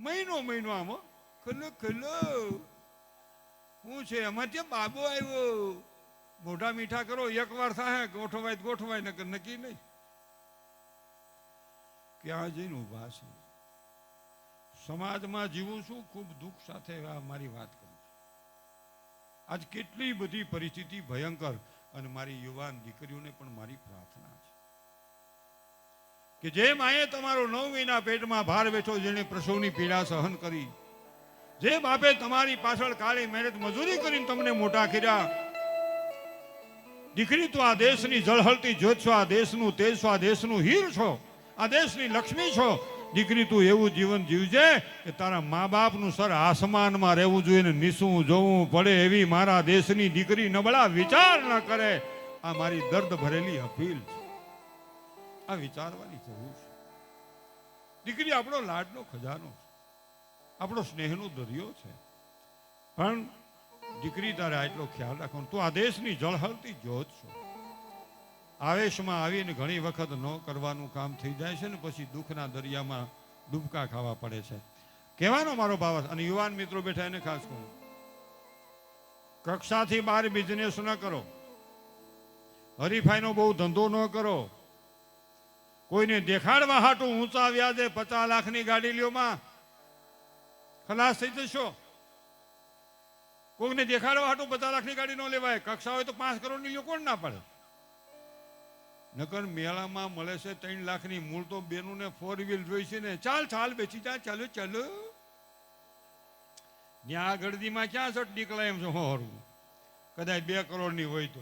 મહિનો આમ ખુલ્લો ખુલ્લો હું છે એમાં ત્યાં બાબો આવ્યો. મોઢા મીઠા કરો, એક વાર થાય ગોઠવાય નકર નક્કી નહીં. ક્યાં જઈને ઉભા છે? સમાજમાં જીવું છું, ખૂબ દુઃખ સાથે મારી વાત કરું છું. આજ કેટલી બધી પરિસ્થિતિ ભયંકર, અને મારી યુવાન દીકરીઓને પણ મારી પ્રાર્થના છે કે જે માએ તમારો 9 મહિના પેટમાં ભાર બેઠો, જેને પ્રસવની પીડા સહન કરી, જે બાપે તમારી પાછળ કાળી મહેનત મજૂરી કરીને તમને મોટા કર્યા, દીકરી તો આ દેશની જળહળતી જ્યોત છો, આ દેશનું તેજ છો, આ દેશનું હીર છો, આ દેશની લક્ષ્મી છો. દીકરી તું એવું જીવન જીવજે કે તારા મા બાપનું સર આસમાનમાં રહેવું જોઈએ ને નીસું જોવું પડે એવી મારા દેશની દીકરી નબળા વિચાર ન કરે. આ મારી દર્દ ભરેલી અપીલ છે. આ વિચારવાની જરૂર છે. દીકરી આપણો લાડનો ખજાનો છે, આપણો સ્નેહનો દરિયો છે. પણ દીકરી તારે આટલો ખ્યાલ રાખવાનો, તું આ દેશની જળહળતી જ્યોત છો. આવેશમાં આવીને ઘણી વખત ન કરવાનું કામ થઈ જાય છે ને પછી દુઃખના દરિયામાં ડૂબકા ખાવા પડે છે. કહેવાનો મારો ભાવ. અને યુવાન મિત્રો બેઠા એને ખાસ કહું, કક્ષાથી બહાર બિઝનેસ ન કરો, હરીફાઈનો બહુ ધંધો ન કરો, કોઈને દેખાડવા હાટું ઊંચા વ્યાજે 50 લાખની ગાડી લ્યોમાં ખલાસ થઈ જશો. કોઈને દેખાડવા હાટું 50 લાખની ગાડી ન લેવાય. કક્ષા હોય તો 5 કરોડની લ્યો, કોણ ના પડે? નકર મેળામાં મળે છે 3 લાખની, મૂળ તો બેનું ને 4 વ્હીલ જોઈ છે ને. ચાલ બેચી જા, ચાલો ત્યાં ગળદીમાં ક્યાં સટ નીકળાય એમ છે. હોરું કદાચ 2 કરોડની હોય તો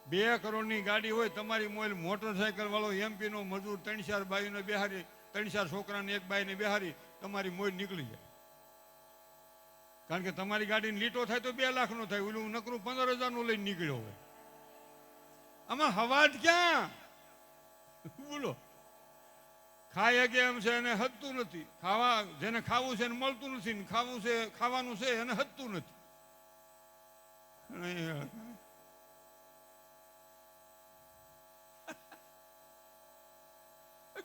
2 કરોડની ગાડી હોય, તમારી મોબાઈલ મોટરસાયકલ વાળો એમપી નો મજૂર 3-4 બાઈને બેહારી, 3-4 છોકરાને 1 બાઈને બેહારી તમારી મોબાઈલ નીકળી જાય. કારણ કે તમારી ગાડીને લીટો થાય તો 2 લાખનો થાય, ઓલું નકરું 15,000 લઈને નીકળ્યો હોય. આમાં હવા જ ક્યાં? બોલો, ખાય કે એમ છે એને હદતું નથી. જેને ખાવું છે એને મળતું નથી, ને ખાવાનું છે એને હદતું નથી.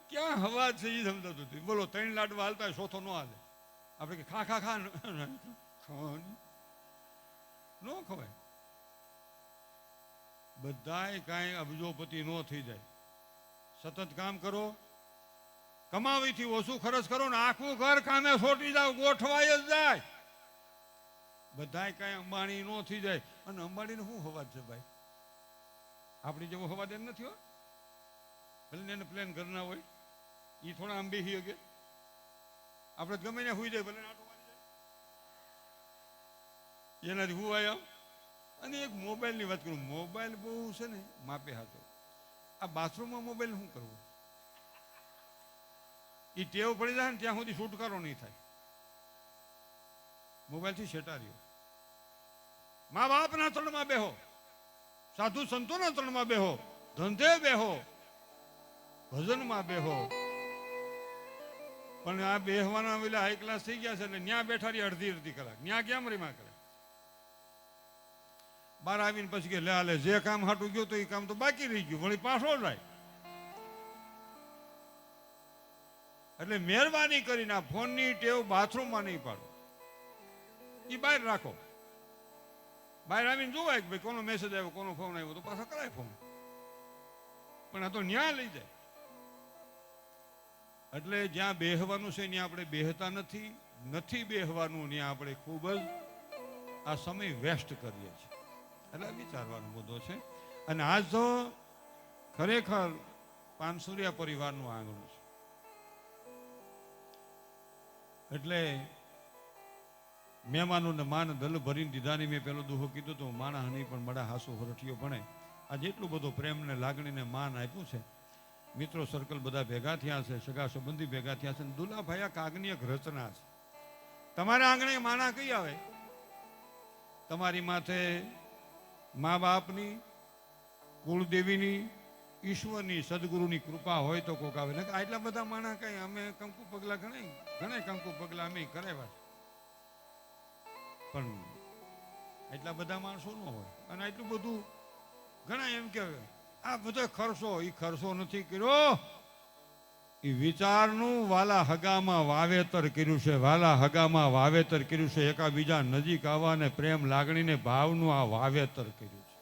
ક્યાં હવા છે એ સમજાતું હતું. બોલો, 3 લાડવા હાલતા ચોથો નો હાલે. આપણે કે ખા ન ખવાય. બધાય કાંઈ અબજોપતિ ન થઈ જાય. સતત કામ કરો, કમાવીથી ઓછું ખર્ચ કરો ને આખું ઘર કામે છોટી જાવ, ગોઠવાય જ જાય. બધાય કાંઈ અંબાણી ન થઈ જાય. અને અંબાણીને શું હવા છે ભાઈ? આપણી જેવો હવા દેન નથી હો. ભલે એને પ્લેન ઘરના હોય, એ થોડા આમ બેસી શકે. આપણે ગમે ને સુઈ જાય, ભલે આટો મારી જાય, એનાથી હું આવ્યા. અને એક મોબાઈલની વાત કરું, મોબાઈલ બહુ છે ને માપે હાથો. આ બાથરૂમમાં મોબાઈલ શું કરવું? એ ટેવ પડી જાય ને ત્યાં સુધી છુટકારો નહીં થાય. મોબાઈલથી શેટાર્યો. મા બાપના તળમાં બેહો, સાધુ સંતોના તળમાં બેહો, ધંધે બેહો, ભજનમાં બેહો. પણ આ બેહવાના પેલા હાઈ ક્લાસ થઈ ગયા છે એટલે ન્યા બેઠા રહી અડધી કલાક. ન્યા કેમ રીમાં કરે? બહાર આવીને પછી કે લે જે કામ હાટું ગયો તો એ કામ તો બાકી રહી ગયું, વળી પાછો જાય. એટલે મહેરબાની કરીને આ ફોનની ટેવ બાથરૂમમાં નહીં પાડો, એ બહાર રાખો. બહાર આવીને જોવાય કે ભાઈ કોનો મેસેજ આવ્યો, કોનો ફોન આવ્યો, તો પાછો કરાય ફોન. પણ આ તો ન્યા લઈ જાય. એટલે જ્યાં બેહવાનું છે ત્યાં આપણે બેહતા નથી બેહવાનું, ત્યાં આપણે ખૂબ જ આ સમય વેસ્ટ કરીએ છીએ. એટલે વિચારવાનો મુદ્દો છે. અને આજ તો ખરેખર પાનસુરિયા પરિવારનું આંગણું છે. એટલે મહેમાનોને માન દલ ભરીને દીધાની મેં પેલો દુહો કીધું તો માણા હની પણ મડા હાસુ હરઠિયો ભણે. આજે એટલું બધું પ્રેમને લાગણીને માન આપ્યું છે. મિત્રો સર્કલ બધા ભેગા થયા છે, સગા સંબંધી ભેગા થયા છે. દુલાભાઈ આ કાગની એક રચના છે. તમારા આંગણે માણા કઈ આવે? તમારી માથે મા બાપની, કુળદેવીની, ઈશ્વરની, સદગુરુની કૃપા હોય તો કોક આવે. આટલા બધા માણા કઈ અમે કંકુ પગલા ઘણા કંકુ પગલા અમે કરાવ્યા, પણ એટલા બધા માણસો ન હોય. અને એટલું બધું ઘણા એમ કે આ બધો ખર્ચો, એ ખર્ચો નથી કર્યો. એ વિચારનું વાલા હગામાં વાવેતર કર્યું છે, વાલા હગામાં વાવેતર કર્યું છે. એકાબીજા નજીક આવવાને પ્રેમ લાગણીને ભાવનું આ વાવેતર કર્યું છે.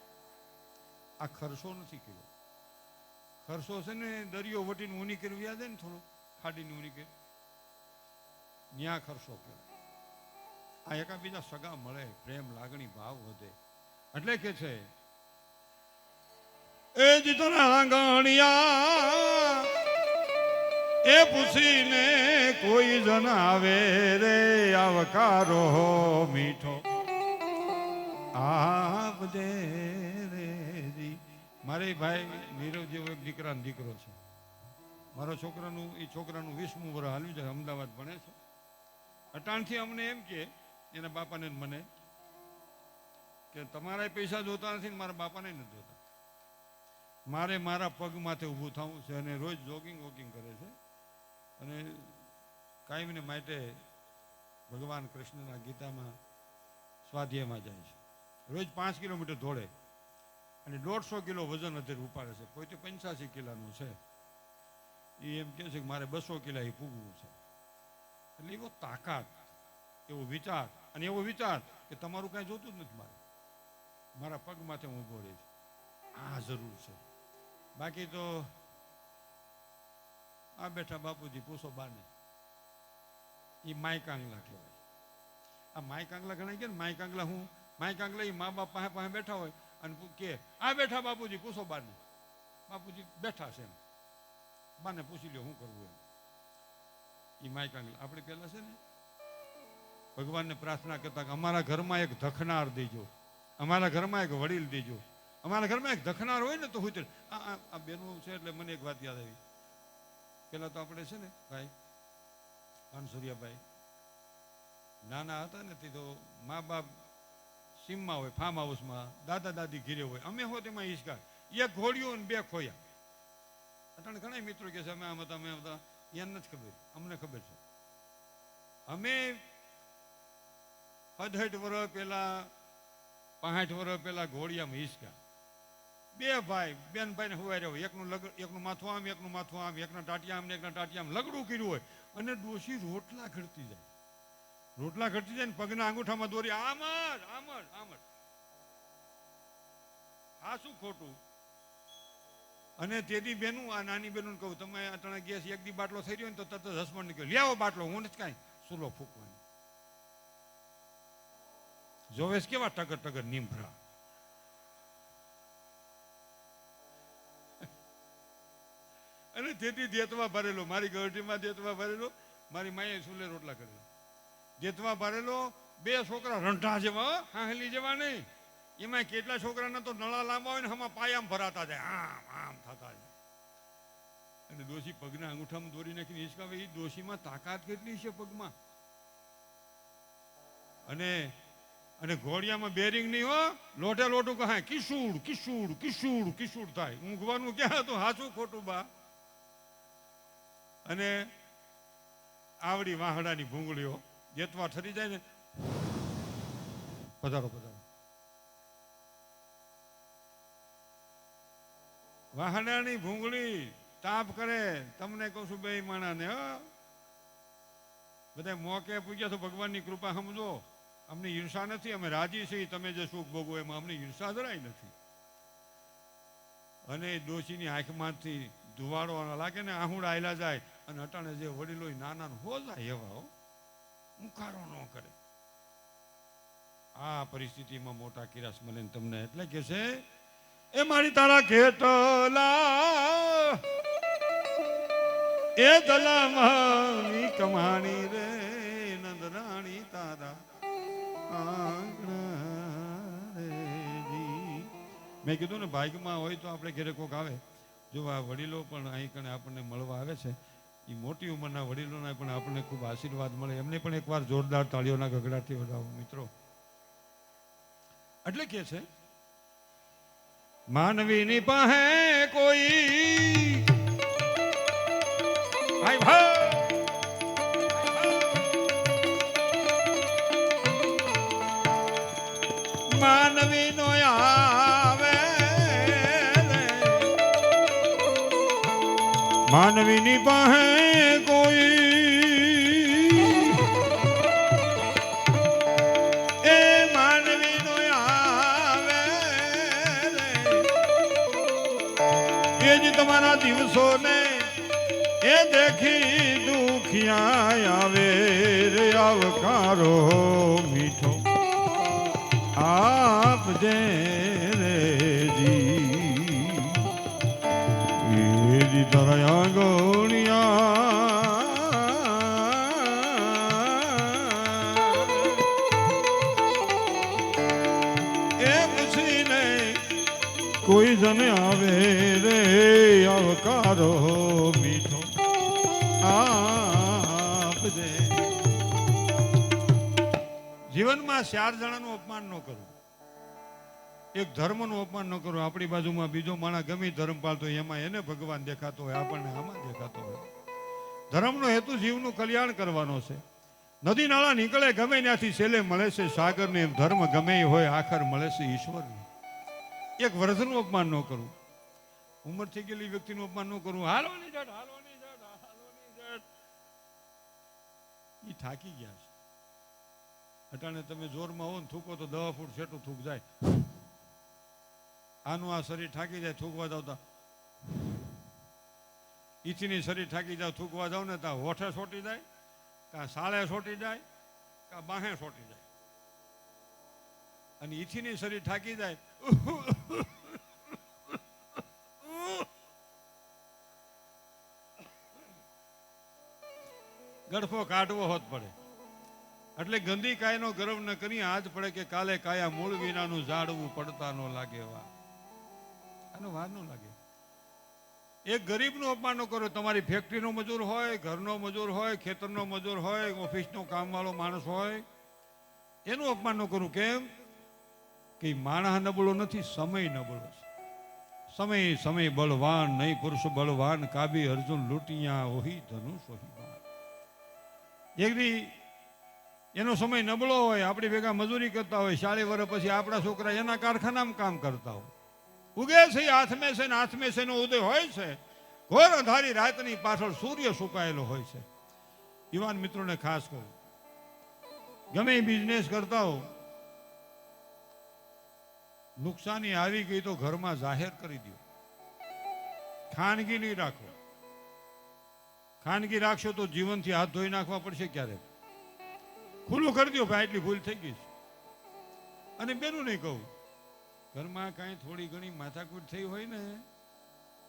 આ ખર્ચો નથી કર્યો. ખર્ચો છે ને દરિયો વટીને ઊની કર્યું યાદ ને, થોડું ખાડીને ઊની કર્યું ન્યા ખર્ચો કહેવાય. આ એકાબીજા સગા મળે, પ્રેમ લાગણી ભાવ વધે. એટલે કે છે એ જીતના રાંગણિયા એ પૂછીને કોઈ જન આવે રે આવકારો મીઠો આપજે રે જી. મારે ભાઈ નીરવ જેવો એક દીકરાનો દીકરો છે. મારા છોકરાનું 20મું વર્ષ હાલ્યું છે, અમદાવાદ ભણે છે. અટાણથી અમને એમ કે એના બાપાને મને કે તમારા પૈસા જોતા નથી ને મારા બાપાને નથી જોતા. મારે મારા પગ માથે ઊભું થવું છે અને રોજ જોગિંગ વોકિંગ કરે છે અને કાયમને માટે ભગવાન કૃષ્ણના ગીતામાં સ્વાધ્યાયમાં જાય છે. રોજ 5 કિલોમીટર દોડે અને 150 કિલો વજન અત્યારે ઉપાડે છે. કોઈ તો 85 કિલોનું છે. એ એમ કહે છે કે મારે 200 કિલા એ પૂગવું છે. એટલે એવો તાકાત, એવો વિચાર, અને એવો વિચાર કે તમારું કાંઈ જોતું જ નથી. મારા પગ માથે હું ઊભો રહીશ. આ જરૂર છે. બાકી તો આ બેઠા બાપુજી પૂછો બાને, એ માય કાંગલા કહેવાય. આ માય કાંગલા ગણાય કે માય કાંગલા હું માય કાંગલા એ મા બાપ પાસે બેઠા હોય અને કે આ બેઠા બાપુજી પૂછો બાને. બાપુજી બેઠા છે એમ, બાને પૂછી લ્યો શું કરવું એમ. એ માય કાંગલા. આપણે પહેલા છે ને ભગવાનને પ્રાર્થના કરતા કે અમારા ઘરમાં એક ધખનાર દેજો, અમારા ઘરમાં એક વડીલ દેજો, અમારા ઘરમાં એક ધખનાર હોય ને તો હું આ બેનું છે. એટલે મને એક વાત યાદ આવી. પેલા તો આપણે છે ને ભાઈ અનસુરિયાભાઈ નાના હતા ને તે તો મા બાપ સીમમાં હોય, ફાર્મ હાઉસમાં, દાદા દાદી ઘીરે હોય. અમે હો તેમાં હિંચકા, એક ઘોડિયું અને 2 ખોયા. અટાણે ઘણા મિત્રો કે છે અમે આમ હતા, અમે હતા. એને નથી ખબર, અમને ખબર છે. અમે 60 વર્ષ પહેલા 65 વર્ષ પહેલા ઘોડિયામાં હિંચકા. 2 ભાઈ બેન ભાઈને હુવાઈ રહ્યો, એકનું માથું આમ, એકનું માથું આમ, એકના ટાટિયા આમ ને એકના ટાટિયા આમ લગડું કર્યું હોય. અને ડોશી રોટલા ઘડતી જાય, રોટલા ઘડતી જાય ને પગના અંગૂઠામાં દોરી આમ જ આમ જ આમ જ. આ શું ખોટું? અને તેથી બેનું આ નાની બેનું કહું તમે અટાણે ગેસ એક દી બાટલો થઈ રહ્યો ને તો તરત જ હસમણ નીકળ્યો, લે આવો બાટલો. હું નથી કાંઈ સુલો ફૂંકવાની. જોવેશ કેવા ટગર ટગર નીમભરા. અને તેથી દેતવા ભરેલો, મારી ગઢીમાં દેતવા ભરેલો, મારી માએ સુલે રોટલા કરેલા. દેતવા ભરેલો, 2 છોકરા રંઢા જેવા, હાહલી જેવા નહીં. એમાં કેટલા છોકરાના તો નળા લાંબા હોય ને આમાં પાયામ ભરાતા જાય, આમ આમ થતા જાય. અને ડોશી પગના અંગૂઠામાં દોરી નાખીને હિંચકાવે. એ ડોશીમાં તાકાત કેટલી છે પગમાં. અને ઘોડિયામાં બેરિંગ નહીં હો, લોટે લોટું કહે કિશોડ કિશોડ કિશોડ કિશોડ થાય. ઊંઘવાનું ક્યાં હતું? હાચું ખોટું બા? અને આવડી વાહડાની ભૂંગળીઓ જેતવા ઠરી જાય ને, પધારો પધારો. વાહડાની ભૂંગળી તાપ કરે. તમને કહું છું બે માણાને, બધા મોકે પૂજ્યા તો ભગવાનની કૃપા સમજો. અમને ઈર્ષા નથી, અમે રાજી છીએ તમે જે સુખ ભોગવો એમાં અમને ઈર્ષા જરાય નથી. અને ડોશીની આંખમાંથી ધુવાડો લાગે ને, આહુડા આયલા જાય. અને અટાણે જે વડીલો નાના હો જાય એવા ઉકારો ન કરે. આ પરિસ્થિતિમાં મોટા કિરાસ મળે તમને. એટલે કે છે એ મારી તારા ખેતલા એ દલામાં કમાણી રે નંદરાણી તારા. મેં કીધું ને ભાગ્યમાં હોય તો આપણે ઘરે કોક આવે. જો આ વડીલો પણ અહીં કણે આપણને મળવા આવે છે, એ મોટી ઉંમરના વડીલોના પણ આપણને ખૂબ આશીર્વાદ મળે. એમને પણ એકવાર જોરદાર તાળીઓના ગગડાથી વધાવો મિત્રો. એટલે કે છે માનવીની પાસે કોઈ ભાઈ ભાઈ માનવી નો આવે માનવીની પાસે કોઈ એ માનવીનો આવે એ જ તમારા દિવસોને એ દેખી દુખિયા આવે રે આવકારો મીઠો આપજે તરયા ગોણિયા એ પૂછીને કોઈ જન આવે રે આવકારો મીઠો આપજે. જીવનમાં 4 જણાનું અપમાન ન કરવું, એક ધર્મનું અપમાન ન કરો. આપણી બાજુમાં બીજો માણસ ગમે ધર્મ પાળતો હોય એમાં એને ભગવાન દેખાતો હોય, આપણને આમાં દેખાતો હોય. ધર્મનો હેતુ જીવનું કલ્યાણ કરવાનો છે. નદી નાળા નીકળે ગમે ત્યાંથી છેલ્લે મળે છે સાગરને, એમ ધર્મ ગમે હોય આખર મળે છે ઈશ્વરને. એક વર્ધનું અપમાન ન કરવું, ઉંમર થઈ ગયેલી વ્યક્તિનું અપમાન ન કરવું. હાલવાની જટ હાલવાની જટ હાલવાની જટ, એ થાકી ગયા છે. અટાણે તમે જોરમાં હો ને થૂકો તો 10 ફૂટ છેટું થૂક જાય. આનું આ શરીર થાકી જાય, થૂકવા જાવ તા ઈચીની શરીર થાકી જાવ, થૂકવા જાવ ને ત્યાં હોઠે છોટી જાય, કાં સાળે છોટી જાય, કાં બાહે છોટી જાય. અને ઈચીની શરીર થાકી જાય ગડફો કાઢવો હોત પડે. એટલે ગંદી કાયનો ગર્વ ન કરી આજ પડે કે કાલે કાયા મૂળ વિનાનું ઝાડવું પડતા ન લાગે. આનો વાર ન લાગે. એક ગરીબનું અપમાન ન કરો. તમારી ફેક્ટરીનો મજૂર હોય, ઘરનો મજૂર હોય, ખેતરનો મજૂર હોય, ઓફિસનો કામવાળો માણસ હોય, એનું અપમાન ન કરું. કેમ કે માણસ નબળો નથી, સમય નબળો છે. સમય સમય બળવાન નહીં પુરુષ બળવાન, કાબી અર્જુન લૂંટિયા ઓહી ધનુષ ઓહી બાણ. એક દી એનો સમય નબળો હોય, આપણી ભેગા મજૂરી કરતા હોય, 40 વર્ષ પછી આપણા છોકરા એના કારખાનામાં કામ કરતા હોય. ઉગે છે હાથમે છે ને હાથમે છે નો ઉદય હોય છે. ઘોર અંધારી રાતની પાછળ સૂર્ય સુકાયેલો હોય છે. યુવાન મિત્રોને ખાસ કહું, ગમે બિઝનેસ કરતા હો, નુકસાની આવી ગઈ તો ઘરમાં જાહેર કરી દો. ખાનગી નહીં રાખો. ખાનગી રાખશો તો જીવનથી હાથ ધોઈ નાખવા પડશે ક્યારેક. ખુલ્લું કરી દો ભાઈ એટલી ભૂલ થઈ ગઈ છે. અને બેનું નહીં કહું, ઘરમાં કાંઈ થોડી ઘણી માથાકૂટ થઈ હોય ને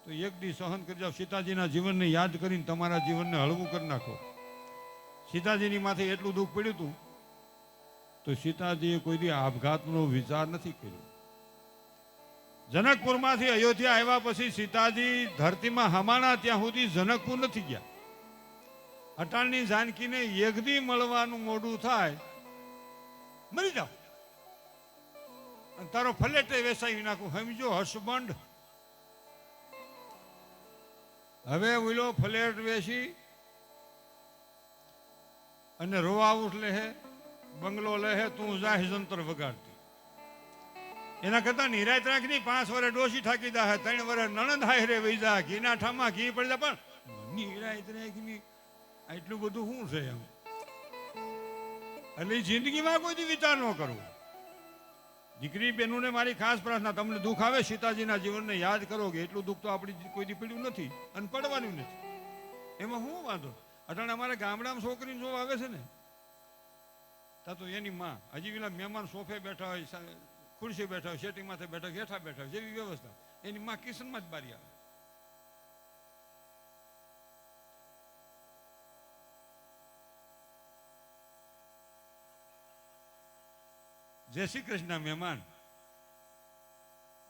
તો એક દી સહન કરી જાઓ. સીતાજીના જીવનને યાદ કરીને તમારા જીવનને હળવું કરી નાખો. સીતાજીની માથે એટલું દુઃખ પડ્યું હતું તો સીતાજીએ કોઈ દી આપઘાતનો વિચાર નથી કર્યો. જનકપુરમાંથી અયોધ્યા આવ્યા પછી સીતાજી ધરતીમાં હમાણા ત્યાં સુધી જનકપુર નથી ગયા. અટાણની જાનકીને એક દી મળવાનું મોડું થાય, મરી જાઓ. તારો ફલેટે વેસાઈ નાખું, સમજો હસબન્ડ. હવે ઓલો ફલેટ વેસી અને રોવા ઉઠલે હે, બંગલો લે હે, તું જાહ જંતર વગાડતી. એના કરતા નિરાયત રાખની 5 વર્ષ ડોસી થાકી જા, 3 વર્ષ નણંદ હાય રે વહી જા, ઘીના ઠામા ઘી પડી જા, પણ નિરાયત રાખની એટલું બધું શું છે એમ. એટલે જિંદગીમાં કોઈ વિચાર ન કરવો. દીકરી બહેનોને મારી ખાસ પ્રાર્થના, તમને દુઃખ આવે સીતાજીના જીવનને યાદ કરો કે એટલું દુઃખ તો આપણી કોઈ દી પડ્યું નથી અને પડવાનું નથી. એમાં શું વાંધો. અટાણે અમારે ગામડામાં છોકરીને જોવા આવે છે ને, ત્યાં તો એની માં હજી પેલા મહેમાન સોફે બેઠા હોય, ખુરશી બેઠા હોય, સેટિંગ માથે બેઠા હોય, હેઠા બેઠા હોય, જેવી વ્યવસ્થા, એની માં કિચનમાં જ બારી આવે. જય શ્રી કૃષ્ણ મહેમાન.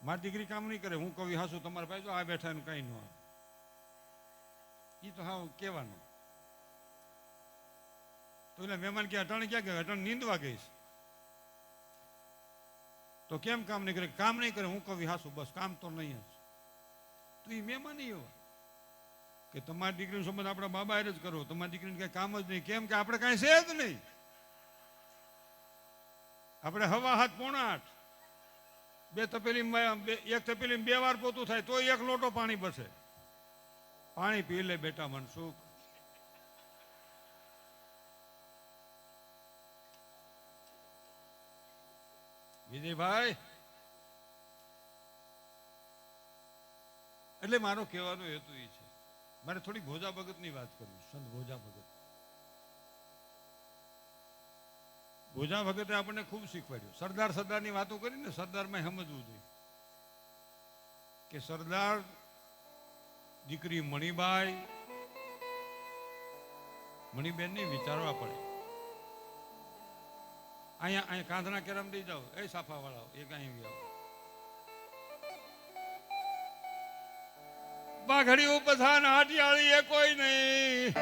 મારી દીકરી કામ નહીં કરે, હું કવિ હાસું તમારા ભાઈ જો આ બેઠા એનું કઈ ન આવે. એ તો હા કહેવાનું. તો એટલે મહેમાન કે અટાણે ક્યાં ગયા, અટાણે નીંદવા ગઈશ. તો કેમ કામ નહીં કરે, કામ નહીં કરે, હું કવિ હાસું, બસ કામ તો નહીં જ. તો એ મહેમાન એવા કે તમારી દીકરીનો સંબંધ આપણા બાબા જ કરો, તમારી દીકરીને કઈ કામ જ નહીં. કેમ કે આપણે કાંઈ છે જ નહીં. આપણે 7:15 બે તપેલી, એક તપેલી 2 વાર પોતું થાય તો 1 લોટો પાણી બસે. પાણી પી લે બેટા મનસુખ. વિજયભાઈ, એટલે મારો કહેવાનો હેતુ એ છે, મારે થોડી ભોજા ભગતની વાત કરવી. સંત ભોજા ભગત, ભોજા ભગતે આપણને ખૂબ શીખવાડ્યું. સરદારની વાતો કરીને સરદારમાં સમજવું જોઈએ કે સરદાર દીકરી મણીબેનની વિચારવા પડે. અહીંયા કાંધના કેરમ દઈ જાઓ, એ સાફા વાળાઓ એક અહીં આવો. બાઘડી ઉપથાન હાટિયાળી એ કોઈ નહીં.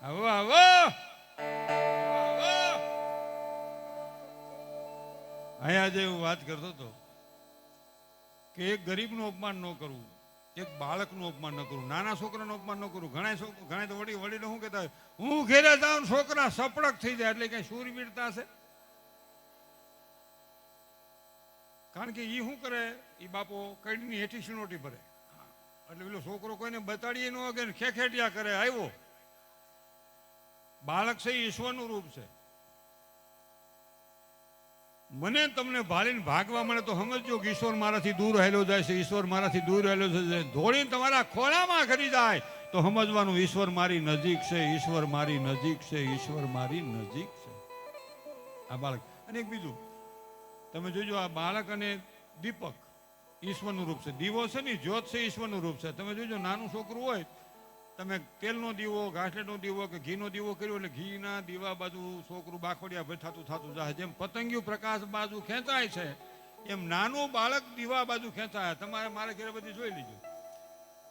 આવો આવો. અહીંયા જે હું વાત કરતો હતો કે એક ગરીબનું અપમાન ન કરવું, એક બાળકનું અપમાન ન કરવું, નાના છોકરાનું અપમાન ન કરવું. ઘણા તો વડીલો શું કહેતા હોય, હું ઘેરે જાઉં છોકરા સપડક થઈ જાય એટલે કઈ શૂરવીરતા હશે? કારણ કે એ શું કરે, એ બાપો કઈની હેઠી શીણોટી ભરે એટલે પેલો છોકરો કોઈને બતાડીએ ન વાગે ને ખેખેટિયા કરે. આવ્યો બાળક છે, ઈશ્વરનું રૂપ છે. મને તમને ભાળીને ભાગવા મળે તો સમજજો કે ઈશ્વર મારાથી દૂર રહેલો જાય છે, ઈશ્વર મારાથી દૂર રહેલો છે. ધોળીને તમારા ખોળામાં ખરી જાય તો સમજવાનું ઈશ્વર મારી નજીક છે, ઈશ્વર મારી નજીક છે, ઈશ્વર મારી નજીક છે. આ બાળક. અને એક બીજું તમે જોજો, આ બાળક અને દીપક ઈશ્વરનું રૂપ છે. દીવો છે ને, જ્યોત છે, ઈશ્વરનું રૂપ છે. તમે જોજો, નાનું છોકરું હોય, તમે તેલનો દીવો, ઘાસલેટનો દીવો કે ઘીનો દીવો કર્યો એટલે ઘીના દીવા બાજુ છોકરું બાખોડિયા થતું જાય. જેમ પતંગિયું પ્રકાશ બાજુ ખેંચાય છે, એમ નાનું બાળક દીવા બાજુ ખેંચાય. તમારે મારે ઘરે બધી જોઈ લીજો.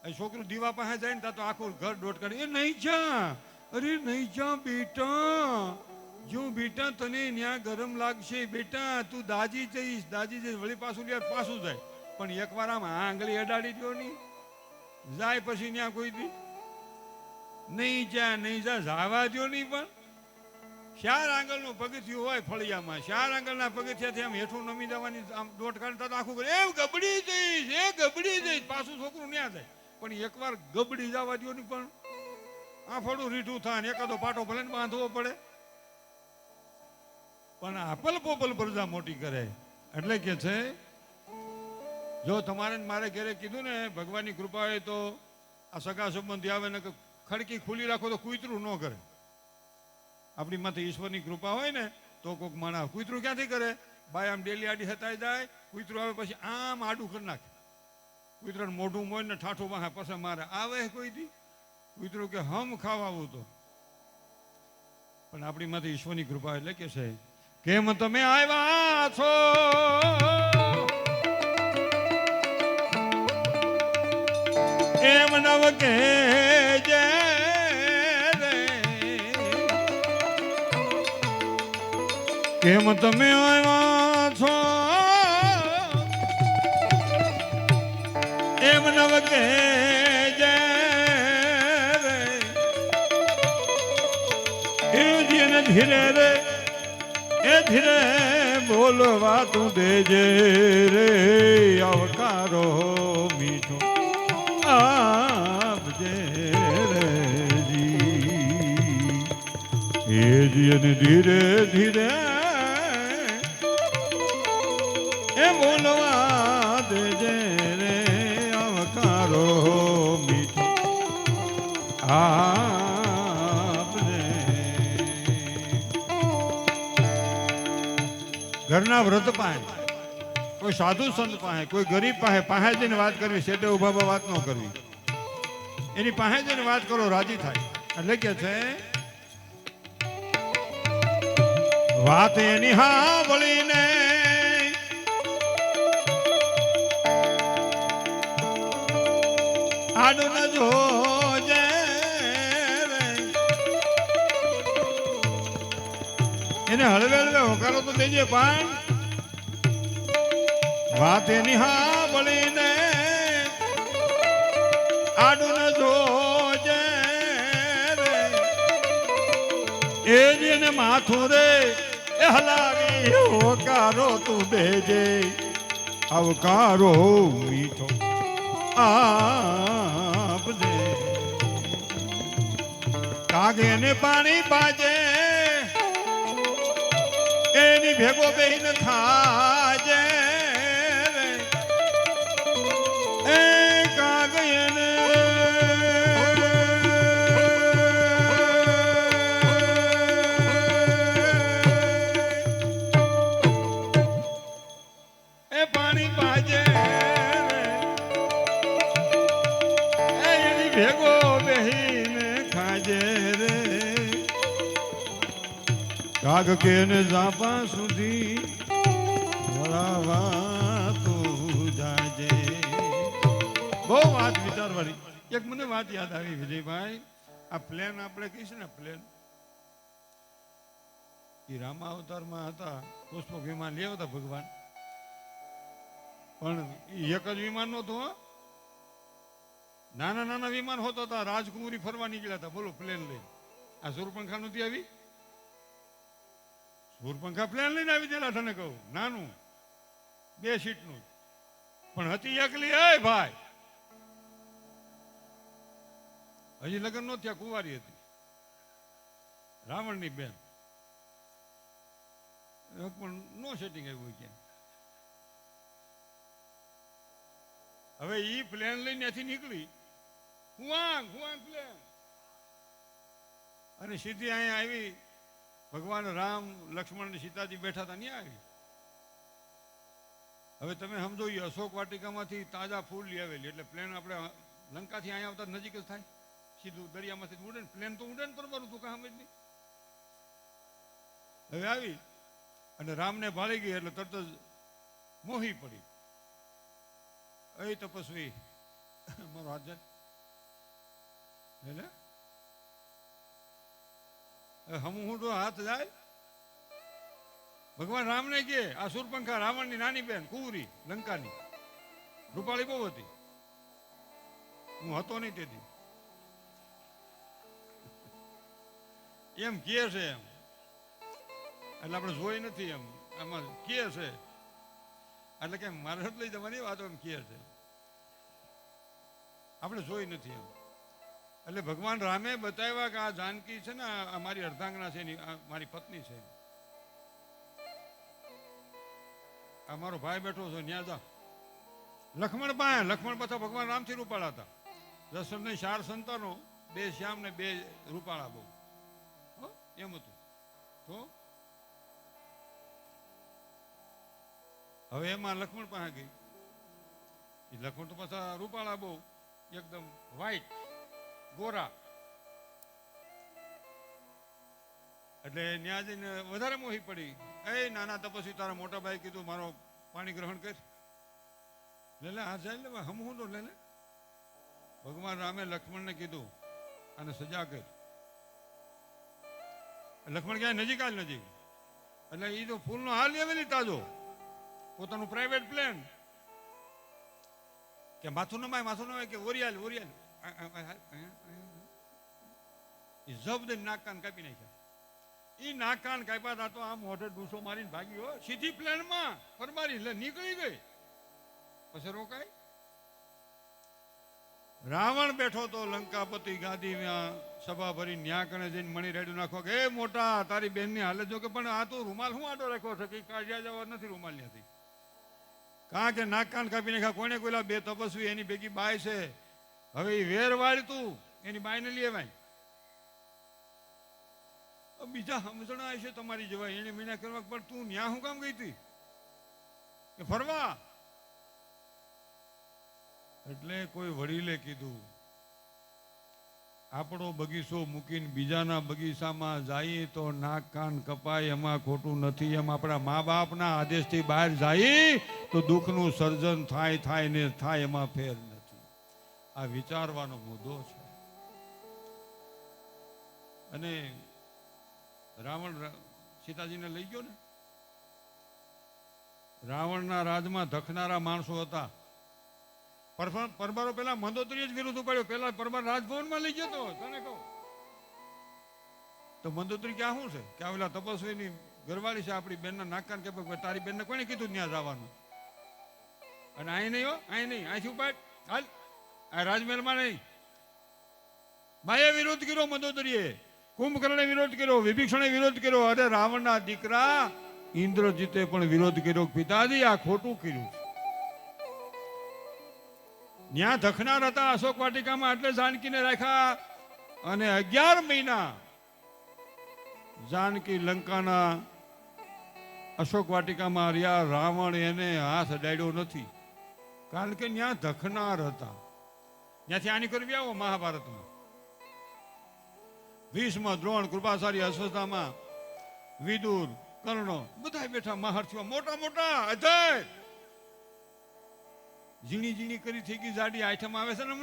એ છોકરું દીવા પાસે જાય ને તો આખું ઘર દોટ કરે. એ નહીં જા, અરે નહીં જા બેટા, જો બેટા તને ત્યાં ગરમ લાગશે બેટા, તું દાજી જઈશ વળી પાછું જાય. પણ એકવાર આમ આંગળી અડાડી દો નહીં, જાય પછી ત્યાં કોઈ દી નહીં જા જવા દો નહીં. પણ 4 આંગળનું પગથિયું હોય ફળિયામાં, 4 આંગળના પગથિયાથી આમ હેઠું નમી જવાની આમ દોટ કાઢતા આખું કરે, એ ગબડી જઈશ પાછું છોકરું ન્યા જાય. પણ એકવાર ગબડી જવા દો નહીં, પણ આ ફળું રીઠું થાય ને એકાદો પાટો ભલે ને બાંધવો પડે. પણ આપલ પોપલ પ્રજા મોટી કરે. એટલે કે છે, જો તમારે મારે ઘરે કીધું ને ભગવાનની કૃપા હોય તો આ સગા સંબંધી આવે ને ખડકી ખુલ્લી રાખો તો કૂતરું ન કરે. આપણી માથે ઈશ્વરની કૃપા હોય ને તો કોઈક માણસ કૂતરું ક્યાંથી કરે? ભાઈ આમ ડેલી આડી હતાઈ જાય, કૂતરું આવે પછી આમ આડું કરી નાખે. કૂતરાને મોઢું મોય ને ઠાઠું વાહે પછી મારે આવે કોઈ દી કૂતરું કે હમ ખાવાવું તો. પણ આપણી માથે ઈશ્વરની કૃપા એટલે કે છે, કેમ તમે આવ્યા છો એમ નવ કે જે કેમ તમે આવ્યા છો એમ નવ કે જે ધીરે રે એ ધીરે બોલવા તું દેજે રે, આવકારો મીઠો આપજે રે જી. એ જી ધીરે ધીરે એ બોલવા દેજે રે, આવકારો મીઠો ઘરના વ્રત પાસે, કોઈ સાધુ સંત પાસે, કોઈ ગરીબ પાસે જઈને વાત કરવી, સેટે ઉભા વાત ન કરવી. એની પાસે જઈને વાત કરો, રાજી થાય. એટલે કે છે, વાત એની સાંભળીને આડું ન જોજે એને હળવે હળવે હોકારો તો દેજે. પણ વાત એની સાંભળીને આડું ન જોજે રે, એ જ એને માથું રે એ હલાવી હોકારો તું દેજે. આવકારો મીઠો આપજે. કાગે ને પાણી બાજે એની ભેગો બેહીન ખાજે રે. એ કાગે ને એ પાણી બાજે એની ભેગો બેહીન ખાજે રે. કાગ કે ને જાપા સુધી વળાવા તું જાજે. બહુ વાત વિચારવાની. એક મને વાત યાદ આવી વિજયભાઈ, આ પ્લેન આપણે કહીશ ને પ્લેન, એ રામા અવતારમાં હતા, પુષ્પક વિમાન લેવા હતા ભગવાન, પણ એક જ વિમાન નહોતું. નાના નાના વિમાન હોતા હતા, રાજકુમારી ફરવા નીકળ્યા હતા. બોલો પ્લેન લઈ. આ સુરપંખા નથી આવી, સુરપંખા પ્લેન લઈને આવી ગયેલા. તને કહું નાનું 2 સીટનું, પણ હતી એકલી. એ ભાઈ હજી લગ્ન નો થયા, કુંવારી હતી, રાવણની બેન. પણ નો સેટિંગ આવ્યું ક્યાં. હવે ઈ પ્લેન લઈને ત્યાંથી નીકળી, હુઆંગ પ્લેન, અને સીધી અહીંયા આવી. ભગવાન રામ, લક્ષ્મણ ને સીતાજી બેઠા હતા, ત્યાં આવી. હવે તમે સમજો, એ અશોક વાટિકામાંથી તાજા ફૂલ લઈ આવેલી, એટલે પ્લેન આપણે લંકાથી અહીંયા આવતા નજીક જ થાય, સીધું દરિયામાંથી ઉડે ને. પ્લેન તો ઉડે ને પરમારું, તું કામ જ નહીં. હવે આવી અને રામને ભાળી ગઈ એટલે તરત જ મોહી પડી. એ તપસ્વી મારો હાથ જાય હું તો હાથ જાય. ભગવાન રામને કે આ સુરપંખા રાવણની નાની બેન કુંવરી લંકાની, રૂપાળી બહુ હતી, હું હતો નહીં તેથી. એમ કે છે, એમ એટલે આપણે જોઈ નથી, એમ આમાં કે છે, એટલે કે મારે લઈ જવાની વાતો એમ કે છે, આપણે જોઈ નથી એમ. એટલે ભગવાન રામે બતાવ્યા કે આ જાનકી છે ને, આ મારી અર્ધાંગના છે, મારી પત્ની છે, આ મારો ભાઈ બેઠો છે, ન્યા જા. લક્ષ્મણ પાસે, લક્ષ્મણ પાછા ભગવાન રામથી રૂપાળા હતા. દશરથને 4 સંતાનો, 2 શ્યામ ને 2 રૂપાળા બહુ, એમ હતું. તો હવે એમાં લક્ષ્મણ પાસે ગઈ. લક્ષ્મણ તો પાછા રૂપાળા બહુ, એકદમ વ્હાઈટ ગોરા, એટલે ત્યાં જઈને વધારે મોહી પડી. એ નાના તપસ્વી, તારા મોટા ભાઈ કીધું મારો પાણી ગ્રહણ કર, લે લે આ જાય લે હમ તો લે લે. ભગવાન રામે લક્ષ્મણને કીધું અને સજા કર. લક્ષ્મણ ક્યાંય નજીક આજ નજીક, એટલે એ તો ફૂલનો હાલ લેવેલી તાજો, પોતાનું પ્રાઇવેટ પ્લેન, કે માથું નમાય કે ઓરિયાલ જબ્દ નાક કાન કાપી નાખ્યા. એ નાક કાન કાપ્યા હતા તો આમ મોઢે ડૂસો મારીને ભાગી હોય, સીધી પ્લેનમાં ફરમારી એટલે નીકળી ગઈ. પછી રોકાય. રાવણ બેઠો તો લંકાપતિ ગાદીમાં સભા ભરી ન્યા કણે જઈને મણી રેડ્યું નાખો કે એ મોટા તારી બેનની હાલત જો કે, પણ આ તો રૂમાલ શું આડો રાખ્યો છે કે કાઢ્યા જવા નથી રૂમાલ ત્યાંથી. કારણ કે નાક કાન કાપી નાખ્યા. કોને કોઈલા 2 તપસ્વી એની ભેગી બાય છે. હવે એ વેર વાળતું એની બાયને લેવાય. બીજા સમજણા છે તમારી જવાય એને મીના કરવા, પણ તું ન્યા શું કામ ગઈ હતી કે ફરવા? એટલે કોઈ વડીલે કીધું, આપણો બગીચો મૂકીને બીજાના બગીચામાં જઈએ તો નાક કાન કપાય, એમાં ખોટું નથી. એમ આપણા મા બાપના આદેશથી બહાર જઈએ તો દુઃખનું સર્જન થાય ને થાય, એમાં ફેર નથી. આ વિચારવાનો મુદ્દો છે. અને રાવણ સીતાજીને લઈ ગયો ને, રાવણના રાજમાં ધખનારા માણસો હતા. પરમારો પેલા મંદોદરી જ વિરુદ્ધ ઉપાડ્યો. પેલા પરમાર રાજભવનમાં લઈ ગયો તો તને કહું તો મંદોદરી ક્યાં શું છે કે આવેલા તપસ્વીની ઘરવાળી છે આપણી બેનના નાકાન કે તારી બેનને કોને કીધું ત્યાં જવાનું? અને અહીં નહીં હો, અહીં નહીં, અહીંથી ઉપાડ હાલ. આ રાજમહેલમાં નહીં. બાએ વિરોધ કર્યો, મંદોદરીએ કુંભકર્ણે વિરોધ કર્યો, વિભીષણે વિરોધ કર્યો, અરે રાવણના દીકરા ઇન્દ્રજીતે પણ વિરોધ કર્યો. પિતાજી આ ખોટું કર્યું છે. ત્યાં ધખનાર હતા અશોક વાટિકામાં, એટલે જાનકીને રાખ્યા અને 11 મહિના જાનકી લંકાના અશોક વાટિકામાં રહ્યા. રાવણ એને હાથ અડાડ્યો નથી, કારણ કે ત્યાં ધખનાર હતા. ત્યાંથી આની કરવી આવો મહાભારતમાં. ભીષ્મ, દ્રોણ, કૃપાચાર્ય, અશ્વત્થામા, વિદુર, કર્ણ બધા બેઠા મહર્ષિઓ મોટા મોટા અજય. ઝીણી ઝીણી કરી થઈ ગઈ જાડી. આઠમ આવે છે ને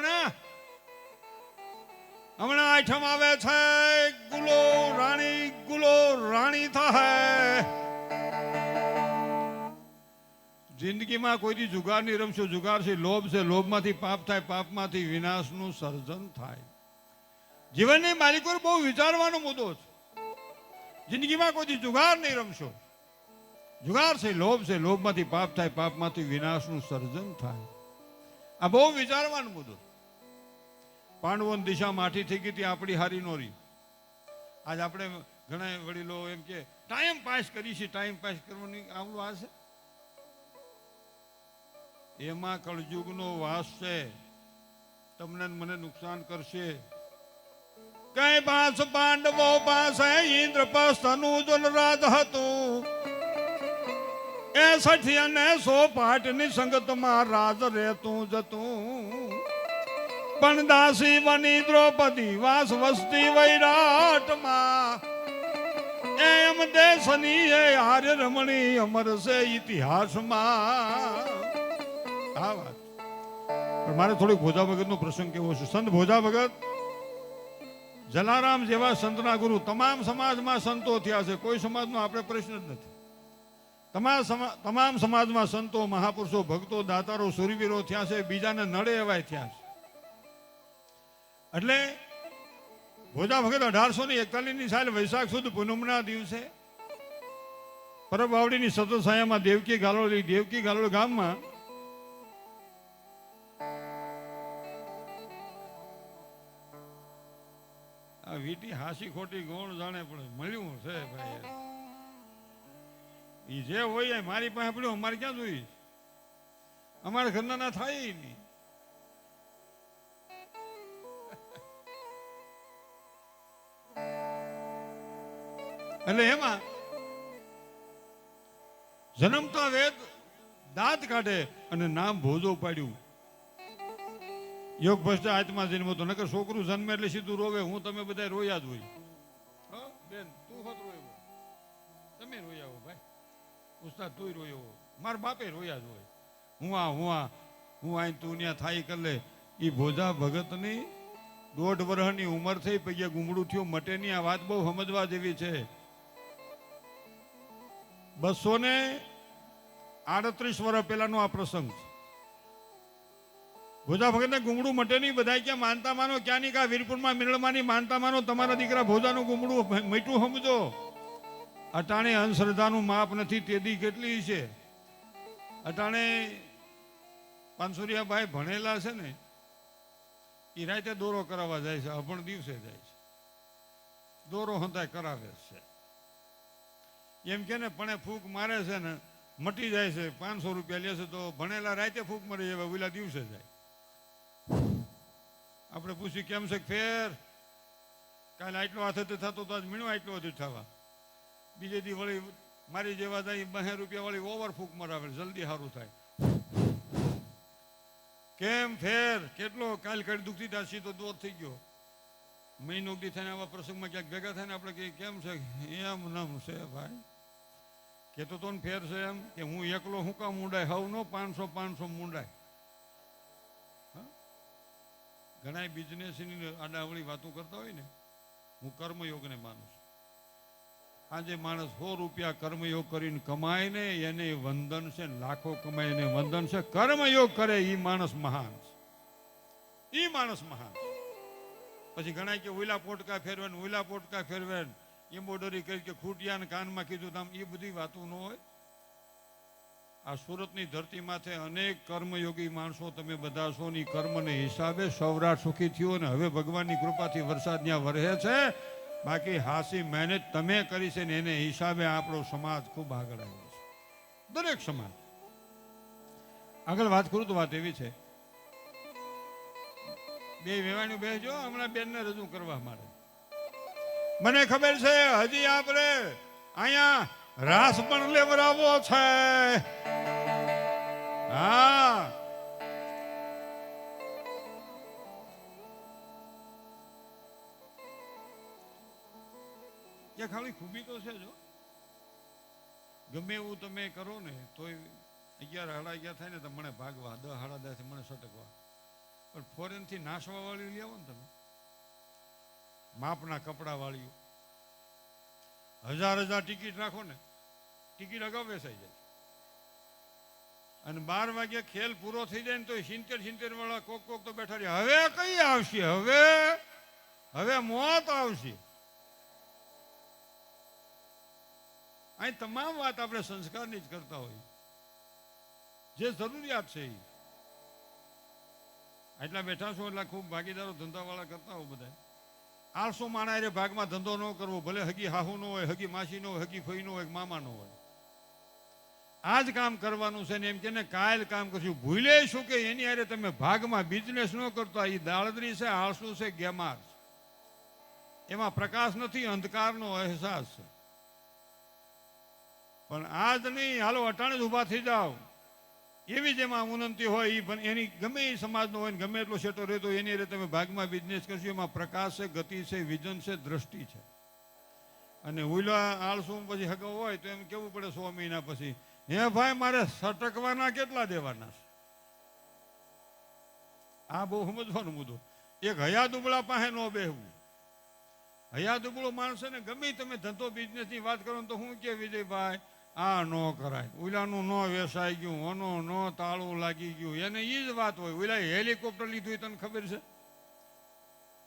હમણાં આઠમ આવે છે. ગુલો રાણી થાય. જિંદગીમાં કોઈથી જુગાર નહીં રમશો. જુગાર છે લોભ છે, લોભમાંથી પાપ થાય, પાપમાંથી વિનાશનું સર્જન થાય. જીવનની માલિકો બહુ વિચારવાનો મુદ્દો છે. જિંદગીમાં કોઈથી જુગાર નહીં રમશો. જુગાર છે લોભ છે, લોભમાંથી પાપ થાય, પાપમાંથી વિનાશનું સર્જન થાય. આ બહુ વિચારવાનો મુદ્દો. પાંડવોની દિશા માઠી થઈ ગઈ હતી, આપણી હારી નો રહી. આજ આપણે ઘણા વડીલો એમ કે ટાઈમ પાસ કરી છે, ટાઈમ પાસ કરવાની આવડું આ છે. એમાં કળયુગનો વાસ છે. તમને મને નુકસાન કરશે. કઈ પાસ પાંડવો પાસે ઇન્દ્રપ્રસ્થનું જલરાજ હતું. 61 અને 100 પાટની સંગતમાં રાજ રહેતું જતું. પણ દાસી બની દ્રૌપદી વાસ વસતી વૈરાટમાં. એમ દેશની એ આર્ય રમણી અમર છે ઇતિહાસમાં. આ વાત પણ મારે થોડીક ભોજા ભગતનો પ્રસંગ કેવો છે. સંત ભોજા ભગત જલારામ જેવા સંતના ગુરુ. તમામ સમાજમાં સંતો થયા છે, કોઈ સમાજનો આપણે પ્રશ્ન જ નથી. તમામ સમાજમાં સંતો, મહાપુરુષો, ભક્તો, દાતારો, સુરવીરો થયા છે. બીજાને નડે એવાય થયા છે. એટલે ભોજા ભગત 1841 સાલ વૈશાખ સુદ પૂનમના દિવસે પરબવાવડીની સતત છાયામાં દેવકી ગાલોલ ગામમાં આ વીટી હાસી ખોટી ગોણ જાણે પણ મળ્યું છે ભાઈ. ઈ જે હોય મારી પાસે પડ્યું, અમારે ક્યાં જોઈ. અમારા ઘરના ના થાય નહીં. એટલે એમાં જન્મતા વેદ દાંત કાઢે અને નામ ભોજો પાડ્યું. યોગ ભ્રષ્ટ આત્મા જન્મ તો નકર છોકરું જન્મે એટલે સીધું રોવે. હું તમે બધા રોયા જ હોય. બેન તું હોત રોયો, તમે રોયા હો ભાઈ. ઉસ્તાદ તું રોયો, મારા બાપે રોયા જ હોય. હું આ તું ત્યાં થાય કરી લે. એ ભોજા ભગતની 1.5 વર્ષની ઉંમર થઈ, પૈયા ગુમડું થયું, મટે નહીં. આ વાત બહુ સમજવા જેવી છે. 238 વર્ષ પહેલાનો આ પ્રસંગ છે. ભોજા ભગતને ગુમડું મટે નહીં. બધા ક્યાં માનતા માનો, ક્યાં નહીં કા વીરપુરમાં મિરળમાંની માનતા માનો. તમારા દીકરા ભોજાનું ગુમડું મીઠું સમજો. અટાણે અંધશ્રદ્ધાનું માપ નથી. તેદી કેટલી છે. અટાણે પાનસુરિયાભાઈ ભણેલા છે ને, એ રાતે દોરો કરાવવા જાય છે. અભણ દિવસે જાય છે, દોરો હંતાય કરાવે છે. એમ કે ને પણ ફૂંક મારે છે ને મટી જાય છે. 500 રૂપિયા લેશે તો ભણેલા રાતે ફૂંક મરી જાય, ઓલા દિવસે જાય. આપણે પૂછ્યું કેમ છે ફેર? કાલે આટલો હાથ થતો તો આજ મીણો આટલો વધુ થવા. બીજે દી વળી મારી જેવા જાય 2 રૂપિયા વાળી ઓવર ફૂંક મરાવે, જલ્દી સારું થાય. કેમ ફેર? કેટલો કાલ કાઢી દુખતી ત્યાં સીધો દોર થઈ ગયો. મહિનો દી થઈને આવા પ્રસંગમાં ક્યાંક ભેગા થાય ને આપણે કહીએ કેમ છે? એમ નામ છે ભાઈ. કેતો તો ને ફેર છે એમ કે હું એકલો હું કામ મૂંડાય? હવ નો 500 મૂંડાય. ઘણા બિઝનેસની આડાવળી વાતો કરતા હોય ને. હું કર્મયોગને માનું છું. આજે માણસ 100 રૂપિયા કર્મયોગ કરીને કમાય ને એને વંદન છે. લાખો કમાય એને વંદન છે. કર્મયોગ કરે એ માણસ મહાન છે. એ માણસ મહાન. પછી ઘણા કે ઓઈલા પોટકા ફેરવે એમ્બોડરી કરી કે ખૂટિયા ને કાનમાં કીધું આમ. એ બધી વાતો ન હોય. આ સુરતની ધરતી માથે અનેક કર્મયોગી માણસો તમે બધા છો ની કર્મને હિસાબે સૌરાષ્ટ્ર સુખી થયો ને હવે ભગવાનની કૃપાથી વરસાદ ત્યાં વરસે છે. બાકી હાસી મહેનત તમે કરી છે ને એને હિસાબે આપણો સમાજ ખૂબ આગળ આવ્યો છે. દરેક સમાજ આગળ વાત કરું તો વાત એવી છે, બે વેવાણી બેસજો હમણાં બેનને રજૂ કરવા માટે. મને ખબર છે હજી આપણે અહીંયા રાસ પણ લેવરાવો છે. હા એ ખાલી ખૂબી તો છે. જો ગમે એવું તમે કરો ને તોય 11 સાડા 11 થાય ને તો મને ભાગવા 10 સાડા 10 થી મને સટકવા. પણ ફોરેન થી નાસવા વાળી લેવો ને તમે માપના કપડા વાળી 1000 ટિકિટ રાખો ને ટિકિટ અગાઉ વેચાઈ જાય અને 12 વાગે ખેલ પૂરો થઈ જાય ને તો 70 વાળા કોક તો બેઠા રહ્યા. હવે કઈ આવશે? હવે મોત આવશે. અહીં તમામ વાત આપણે સંસ્કારની જ કરતા હોય, જે જરૂરિયાત છે એ. એટલા બેઠા છો એટલે ખૂબ ભાગીદારો ધંધાવાળા કરતા હોય બધા. આળસો માણા રે ભાગમાં ધંધો ન કરવો, ભલે હગી હાહુ નો હોય, હગી માસી નો હોય, હગી ફઈ નો હોય, મામા નો હોય. આ જ કામ કરવાનું છે ને એમ કે કાયલ કામ કરશું. ભૂલે શું કે એની હારે તમે ભાગમાં બિઝનેસ ન કરતા. એ દાળદરી છે, આળસુ છે, ગેમાર છે. એમાં પ્રકાશ નથી, અંધકારનો અહેસાસ છે. પણ આજ નહીં, હાલો અટાણે જ ઊભા થઈ જાઓ. એવી જેમાં ઉન્નતિ હોય એની ગમે એ સમાજનો હોય ને ગમે એટલો સેટો રહેતો એની હારે તમે ભાગમાં બિઝનેસ કરશો. એમાં પ્રકાશ છે, ગતિ છે, વિઝન છે, દ્રષ્ટિ છે. અને ઉલા આળસુ પછી હગો હોય તો એમ કેવું પડે 100 મહિના પછી, હે ભાઈ મારે સટકવાના કેટલા દેવાના છે? આ બહુ સમજવાનો મુદ્દો. એક હયા દુબળા પાસે ન બેહવું. હયા દુબળો માણસ ને ગમે તમે ધંધો બિઝનેસ ની વાત કરો તો હું કે વિજયભાઈ આ ન કરાય, ઓલાનું ન વેસાઈ ગયું, ઓનો ન તાળું લાગી ગયું, એને એ જ વાત હોય. ઓલા હેલિકોપ્ટર લીધું તને ખબર છે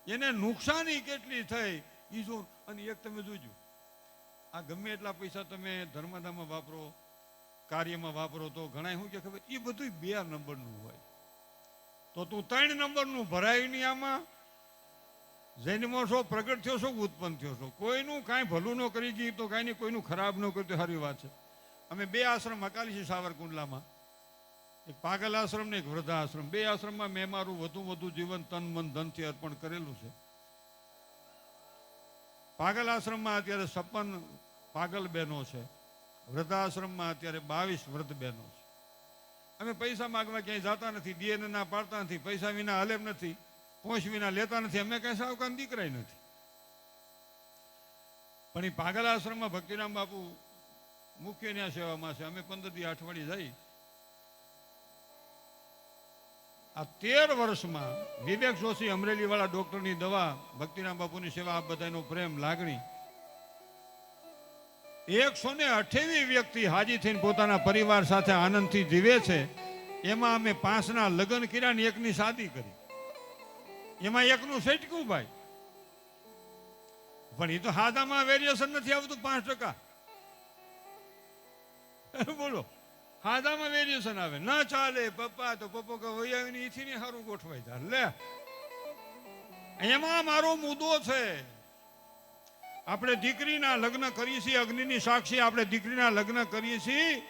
એને નુકસાની કેટલી થઈ એ જો. અને એક તમે જોજો, આ ગમે એટલા પૈસા તમે ધર્મદામાં વાપરો, કાર્યમાં વાપરો તો ઘણા શું કે ખબર એ બધું 2 નંબરનું હોય. તો તું 3 નંબરનું ભરાય નહીં. આમાં જન્મો છો, પ્રગટ થયો છો, ઉત્પન્ન થયો છો. કોઈનું કાંઈ ભલું ન કરી ગઈ તો કાંઈ નહીં, કોઈનું ખરાબ ન કર્યું તો સારી વાત છે. અમે 2 આશ્રમ હકાલી છીએ સાવરકુંડલામાં, એક પાગલ આશ્રમ ને એક વૃદ્ધા આશ્રમ. 2 આશ્રમમાં મેં મારું વધુ જીવન તન મન ધનથી અર્પણ કરેલું છે. પાગલ આશ્રમમાં અત્યારે 56 પાગલ બહેનો છે. વૃદ્ધાશ્રમમાં અત્યારે 22 વૃદ્ધ બહેનો છે. અમે પૈસા માગવા ક્યાંય જતા નથી, દિયને ના પાડતા નથી, પૈસા વિના હલેમ નથી, પોંચ વિના લેતા નથી. અમે કઈ સાવકાન દીકરાય નથી. પણ એ પાગલ આશ્રમમાં ભક્તિરામ બાપુ મુખ્ય ન્યા સેવામાં છે. અમે 15 દી અઠવાડિયે જઈ. આ 13 વર્ષમાં વિવેક જોશી અમરેલી વાળા ડોક્ટરની દવા, ભક્તિરામ બાપુની સેવા, આ બધાનો પ્રેમ લાગણી, 128 વ્યક્તિ હાજી થઈને પોતાના પરિવાર સાથે આનંદથી જીવે છે. એમાં અમે 5ના લગ્ન કર્યા ને 1ની શાદી કરી. એમાં 1નું સેટકું ભાઈ. પણ એ તો હાદામાં વેરિએશન નથી આવતું 5%. બોલો, હાદામાં વેરિએશન આવે ના ચાલે. પપ્પા તો પપ્પો કે વૈયાવીને ઈથી ને સારું ગોઠવાઈ જાય. લે, એમાં મારો મુદ્દો છે. આપણે દીકરીના લગ્ન કરીએ છીએ અગ્નિની સાક્ષી, આપણે દીકરીના લગ્ન કરીએ છીએ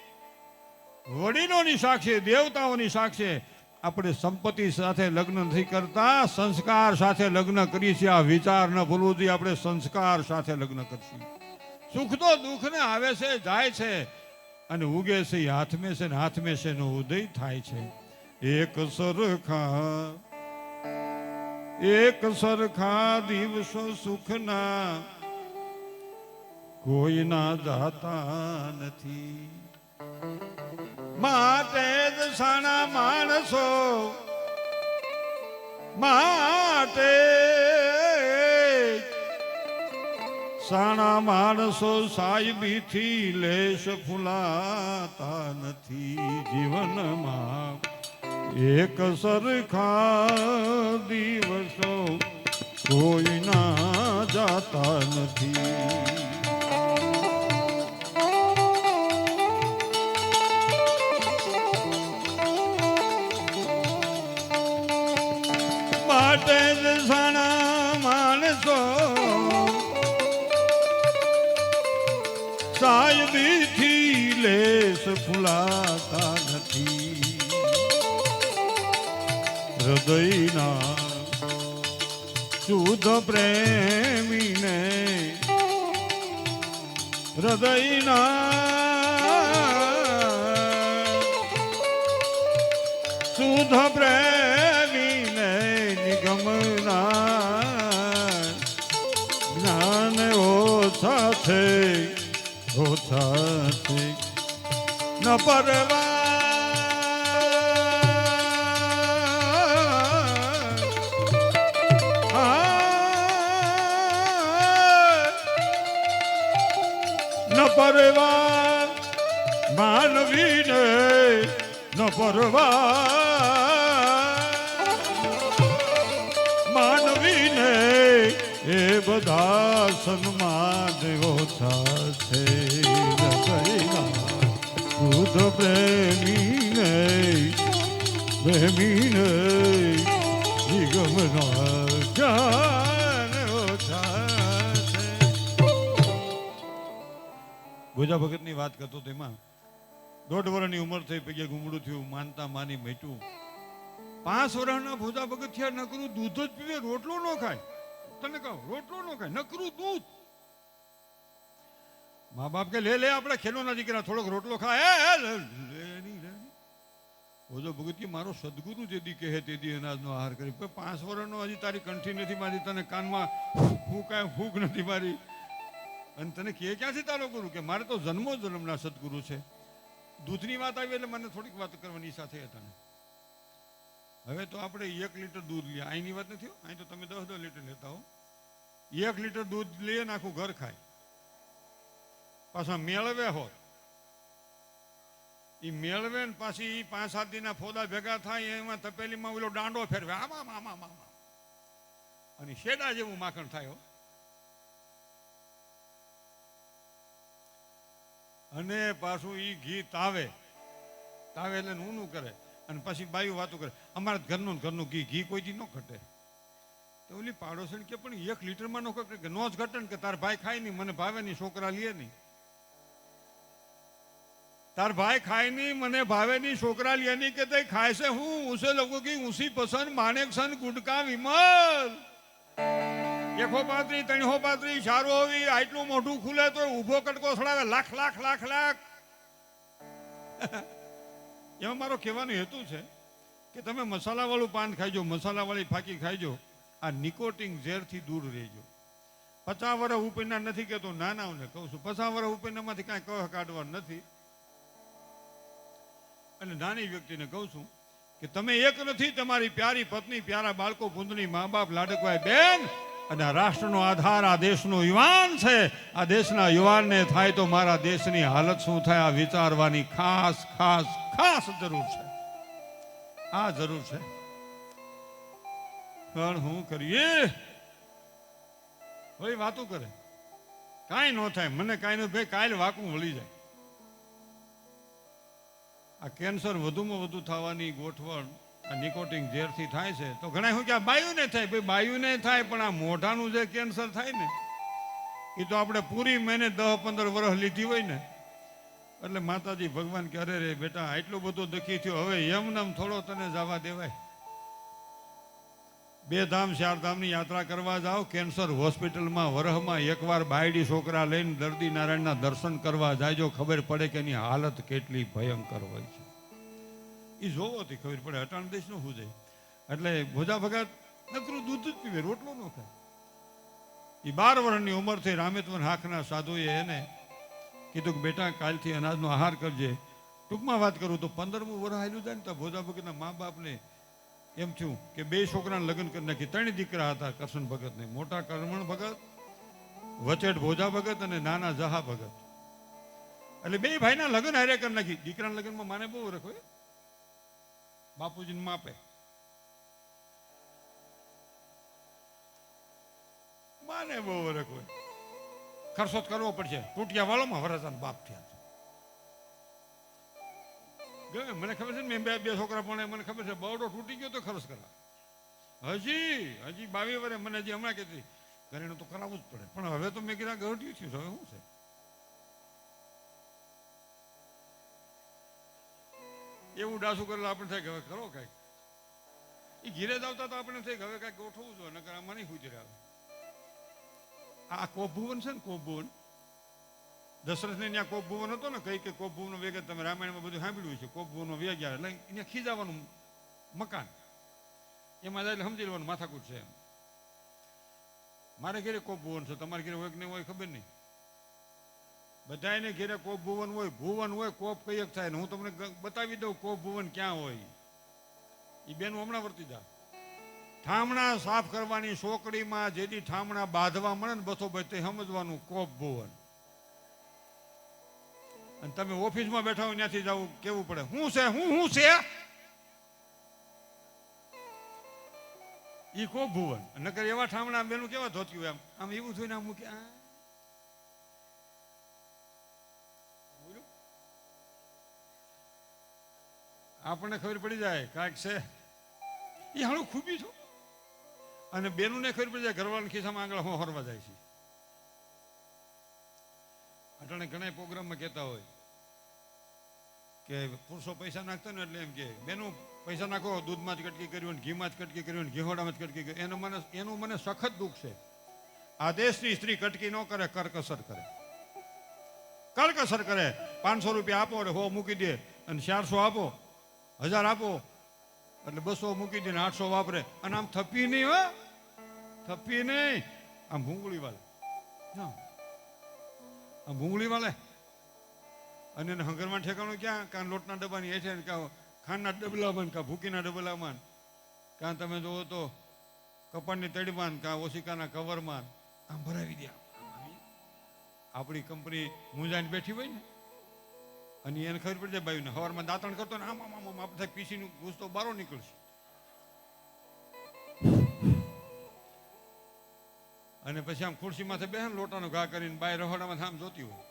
વડીલોની સાક્ષી, દેવતાઓની સાક્ષી. આપણે સંપત્તિ સાથે લગ્ન નથી કરતા, સંસ્કાર સાથે લગ્ન કરીએ છીએ. આ વિચાર ન ભૂલવું જોઈએ. આપણે સંસ્કાર સાથે લગ્ન કરશું. સુખ તો દુઃખને આવે છે, જાય છે, અને ઉગે છે હાથમે છે, ને હાથમે છે નો ઉદય થાય છે. એક સરખા દિવસો સુખના કોઈના જાતા નથી. માટે જ સાણા માણસો, માટે સાણા માણસો સાહેબીથી લેશ ફૂલાતા નથી. જીવનમાં એક સરખા દિવસો કોઈના જાતા નથી. સાયદીથી લેસ ફૂલાતા નથી હૃદયના શુદ્ધ પ્રેમીને હૃદયના શુદ્ધ પ્રેમીને નિગમના જ્ઞાન ઓછા છે ન પરવા ન પરવા માનવીને ન પરવા માનવીને એ બધા સન્માન ઓછા છે શુદ્ધ પ્રેમીને પ્રેમીને નિગમના જ્ઞાન ઓછા છે. ભોજા ભગતની વાત કરતો તેમાં 1.5 વર્ષની ઉંમર થઈ પગે ગુમડું થયું માનતા માની મેટ્યું 5 વર્ષના ભોજા ભગત થયા નકરું દૂધ જ પીવે રોટલો ન ખાય તને કહું રોટલો ન ખાય નકરું દૂધ મા બાપ કે લે આપણે ખેલોના દીકરા થોડોક રોટલો ખાય ભોજો ભગત કે મારો સદગુરુ જે દી કહે તે દી અનાજનો આહાર કરી 5 વર્ષનો હજી તારી કંઠી નથી મારી તને કાનમાં ફૂંક નથી મારી અને તને કહે ક્યાંથી તારો ગુરુ કે મારે તો જન્મો જન્મના સદગુરુ છે. દૂધની વાત આવી એટલે મને થોડીક વાત કરવાની ઈચ્છા થઈ તને. હવે તો આપણે 1 લીટર દૂધ લઈએ અહીંની વાત નથી અહીં તો તમે 10 લીટર લેતા હો 1 લીટર દૂધ લઈએ ને આખું ઘર ખાય પાછા મેળવે હોત એ મેળવે ને પાછી 5-7 દિનના ફોદા ભેગા થાય એમાં તપેલીમાં ઓલો દાંડો ફેરવે આમાં અને શેડા જેવું માખણ થાય અને પાછું ઈ ઘી તાવે એટલે ઊનું કરે અને પછી બાયું વાતો કરે અમારા ઘરનું ઘી કોઈ દી ન ઘટે તો ઓલી પાડોશી કે પણ 1 લીટરમાં ન ઘટે કે નો જ ઘટે ને કે તાર ભાઈ ખાય નહીં મને ભાવે નહીં છોકરા લે નહીં તાર ભાઈ ખાય નહીં મને ભાવે નહીં છોકરા લે નહીં કે તે ખાય છે હું ઉસે લોકો કી ઉસી પસંદ માનેક સન ગુટકા વિમલ 135 335 સારું હોવી આટલું મોઢું ખુલે તો ઊભો કટકો છડાવે લાખ એમાં મારો કહેવાનો હેતુ છે કે તમે મસાલાવાળું પાન ખાઈજો મસાલાવાળી ફાકી ખાઈજો આ નિકોટિન ઝેરથી દૂર રહેજો. 50 વર્ષ ઉપરના નથી કહેતો નાનાઓને કહું છું 50 વર્ષ ઉપરનામાંથી કાંઈ કહ કાઢવાનું નથી અને નાની વ્યક્તિને કહું છું કે તમે એક નથી તમારી પ્યારી પત્ની પ્યારા બાળકો પુંજની મા બાપ લાડકવાય બેન અને આ રાષ્ટ્રનો આધાર આ દેશનો યુવાન છે. આ દેશના યુવાનને થાય તો મારા દેશની હાલત શું થાય આ વિચારવાની ખાસ જરૂર છે. આ જરૂર છે પણ હું કરીએ ભાઈ વાતું કરે કાંઈ ન થાય મને કાંઈ ન ભાઈ કાલે વાકું વળી જાય. આ કેન્સર વધુમાં વધુ થવાની ગોઠવણ આ નિકોટિન ઝેરથી થાય છે તો ઘણા શું કે બાયુને થાય ભાઈ બાયુને થાય પણ આ મોઢાનું જે કેન્સર થાય ને એ તો આપણે પૂરી મહિને 10-15 વર્ષ લીધી હોય ને એટલે માતાજી ભગવાન કે અરે રે બેટા આટલો બધો દખી થયો હવે એમનેમ થોડો તને જવા દેવાય. 2 ધામ 4 ધામની યાત્રા કરવા જાઓ કેન્સર હોસ્પિટલમાં વરહમાં એકવાર બાયડી છોકરા લઈને દર્દી નારાયણના દર્શન કરવા જાયજો ખબર પડે કે એની હાલત કેટલી ભયંકર હોય છે. એ જોવોથી ખબર પડે અટાણ દેશ નું શું જાય. એટલે ભોજા ભગત નકરું દૂધ જ પીવે રોટલો ન ખાય. એ 12 વર્ષની ઉંમર થઈ રામેશ્વર હાંખના સાધુએ એને કીધું કે બેટા કાલથી અનાજનો આહાર કરજે. ટૂંકમાં વાત કરું તો 15મું વર્ષ આવેલું જાય ને તો ભોજા ભગતના મા બાપને એમ થયું કે 2 છોકરાને લગ્ન કરી નાખી. 3 દીકરા હતા કરશન ભગતને મોટા કરમણ ભગત વચેટ ભોજા ભગત અને નાના જહા ભગત એટલે 2 ભાઈના લગ્ન હારે કરી નાખી. દીકરાના લગ્નમાં માને બહુ રખ હોય બાપુજીને માપે માને બહુ વરખ હોય ખર્ચો કરવો પડશે. ટૂટિયા વાળોમાં વરસાદ બાપ થયા મને ખબર છે ને મેં 2 છોકરા પણ મને ખબર છે બવડો તૂટી ગયો તો ખર્ચ કરા હજી 22 વર્ષે મને હજી હમણાં કહેતી ઘરેણું તો કરાવવું જ પડે પણ હવે તો મેં કીધા ગઢ્યું થયું હવે શું છે એવું ડાસું કરેલા આપણે થાય કે હવે કરો કાંઈક. એ ઘીરે જ આવતા તો આપણે થાય કે હવે કાંઈક ગોઠવવું જોઈએ, નકર આમાં નહીં ગુજરે. આ કોપભુવન છે ને, કોપભુવન દશરથને ત્યાં કોપભુવન હતો ને, કઈ કે કોપભુવનનો વેગ તમે રામાયણમાં બધું સાંભળ્યું છે. કોપભુવનનો વેગ એટલે એને ખીજાવાનું મકાન, એમાં જાય એટલે સમજી લેવાનું માથાકૂટ છે. મારે ઘેરે કોપભુવન છે, તમારે ઘેરે હોય કે નહીં હોય ખબર નહીં. બધાને ઘેરે કોપભુવન હોય, ભુવન હોય, કોપ કઈ એક થાય ને હું તમને બતાવી દઉં કોપભુવન ક્યાં હોય. એ બેનું હમણાં વર્તી જા. ઠામણા સાફ કરવાની સોકડીમાં જેથી ઠામણા બાંધવા મળે ને બસો બચે સમજવાનું કોપભુવન. અને તમે ઓફિસમાં બેઠા હોય ત્યાંથી જવું કેવું પડે, શું છે શું છે ઈ કોપભુવન. નકર એવા ઠામણા બેનું કેવા ધોત્યું એમ આમ એવું થયું ને આમ મૂકી આપણને ખબર પડી જાય કાંઈક છે એ હાણું ખૂબી છો. અને બેનું ને ખબર પડી જાય ઘરવાળાના ખિસ્સામાં આગળ હું હરવા જાય છે. અટાણે ઘણા પ્રોગ્રામમાં કહેતા હોય કે પુરુષો પૈસા નાખતા ને એટલે એમ કે બેનું પૈસા નાખો, દૂધમાં જ કટકી કર્યું ને ઘીમાં જ કટકી કર્યું ને ઘીહોડામાં જ કટકી કર્યું. એનું મને સખત દુઃખ છે. આ દેશની સ્ત્રી કટકી ન કરે, કરકસર કરે. કરકસર કરે. 500 રૂપિયા આપો એટલે 100 મૂકી દે, અને 400 આપો, 1000 આપો એટલે 200 મૂકી દે ને 800 વાપરે. અને આમ થપી નહીં, હો થપી નહીં, આમ ભૂંગળી વાલે, આમ ભૂંગળી વાલે. અને એને હંગરમાં ઠેકાણું ક્યાં? કાં લોટના ડબ્બાની હેઠે, કાં ખાંડના ડબલામાં, કાં ભૂકીના ડબલામાં, કાં તમે જોવો તો કપાળની તળીમાં, કાં ઓશિકાના કવરમાં આમ ભરાવી દે. આપણી કંપની મૂંઝાઈને બેઠી હોય ને, અને એને ખબર પડી જાય બાયુને સવારમાં દાંતણ કરતો ને આમ આમ આમ આપણે થાય પીસીનું ગુસ્સો બારો નીકળશે. અને પછી આમ ખુરશી માથે બેસે લોટાનો ઘા કરીને બાય રહોડામાં આમ જોતી હોય.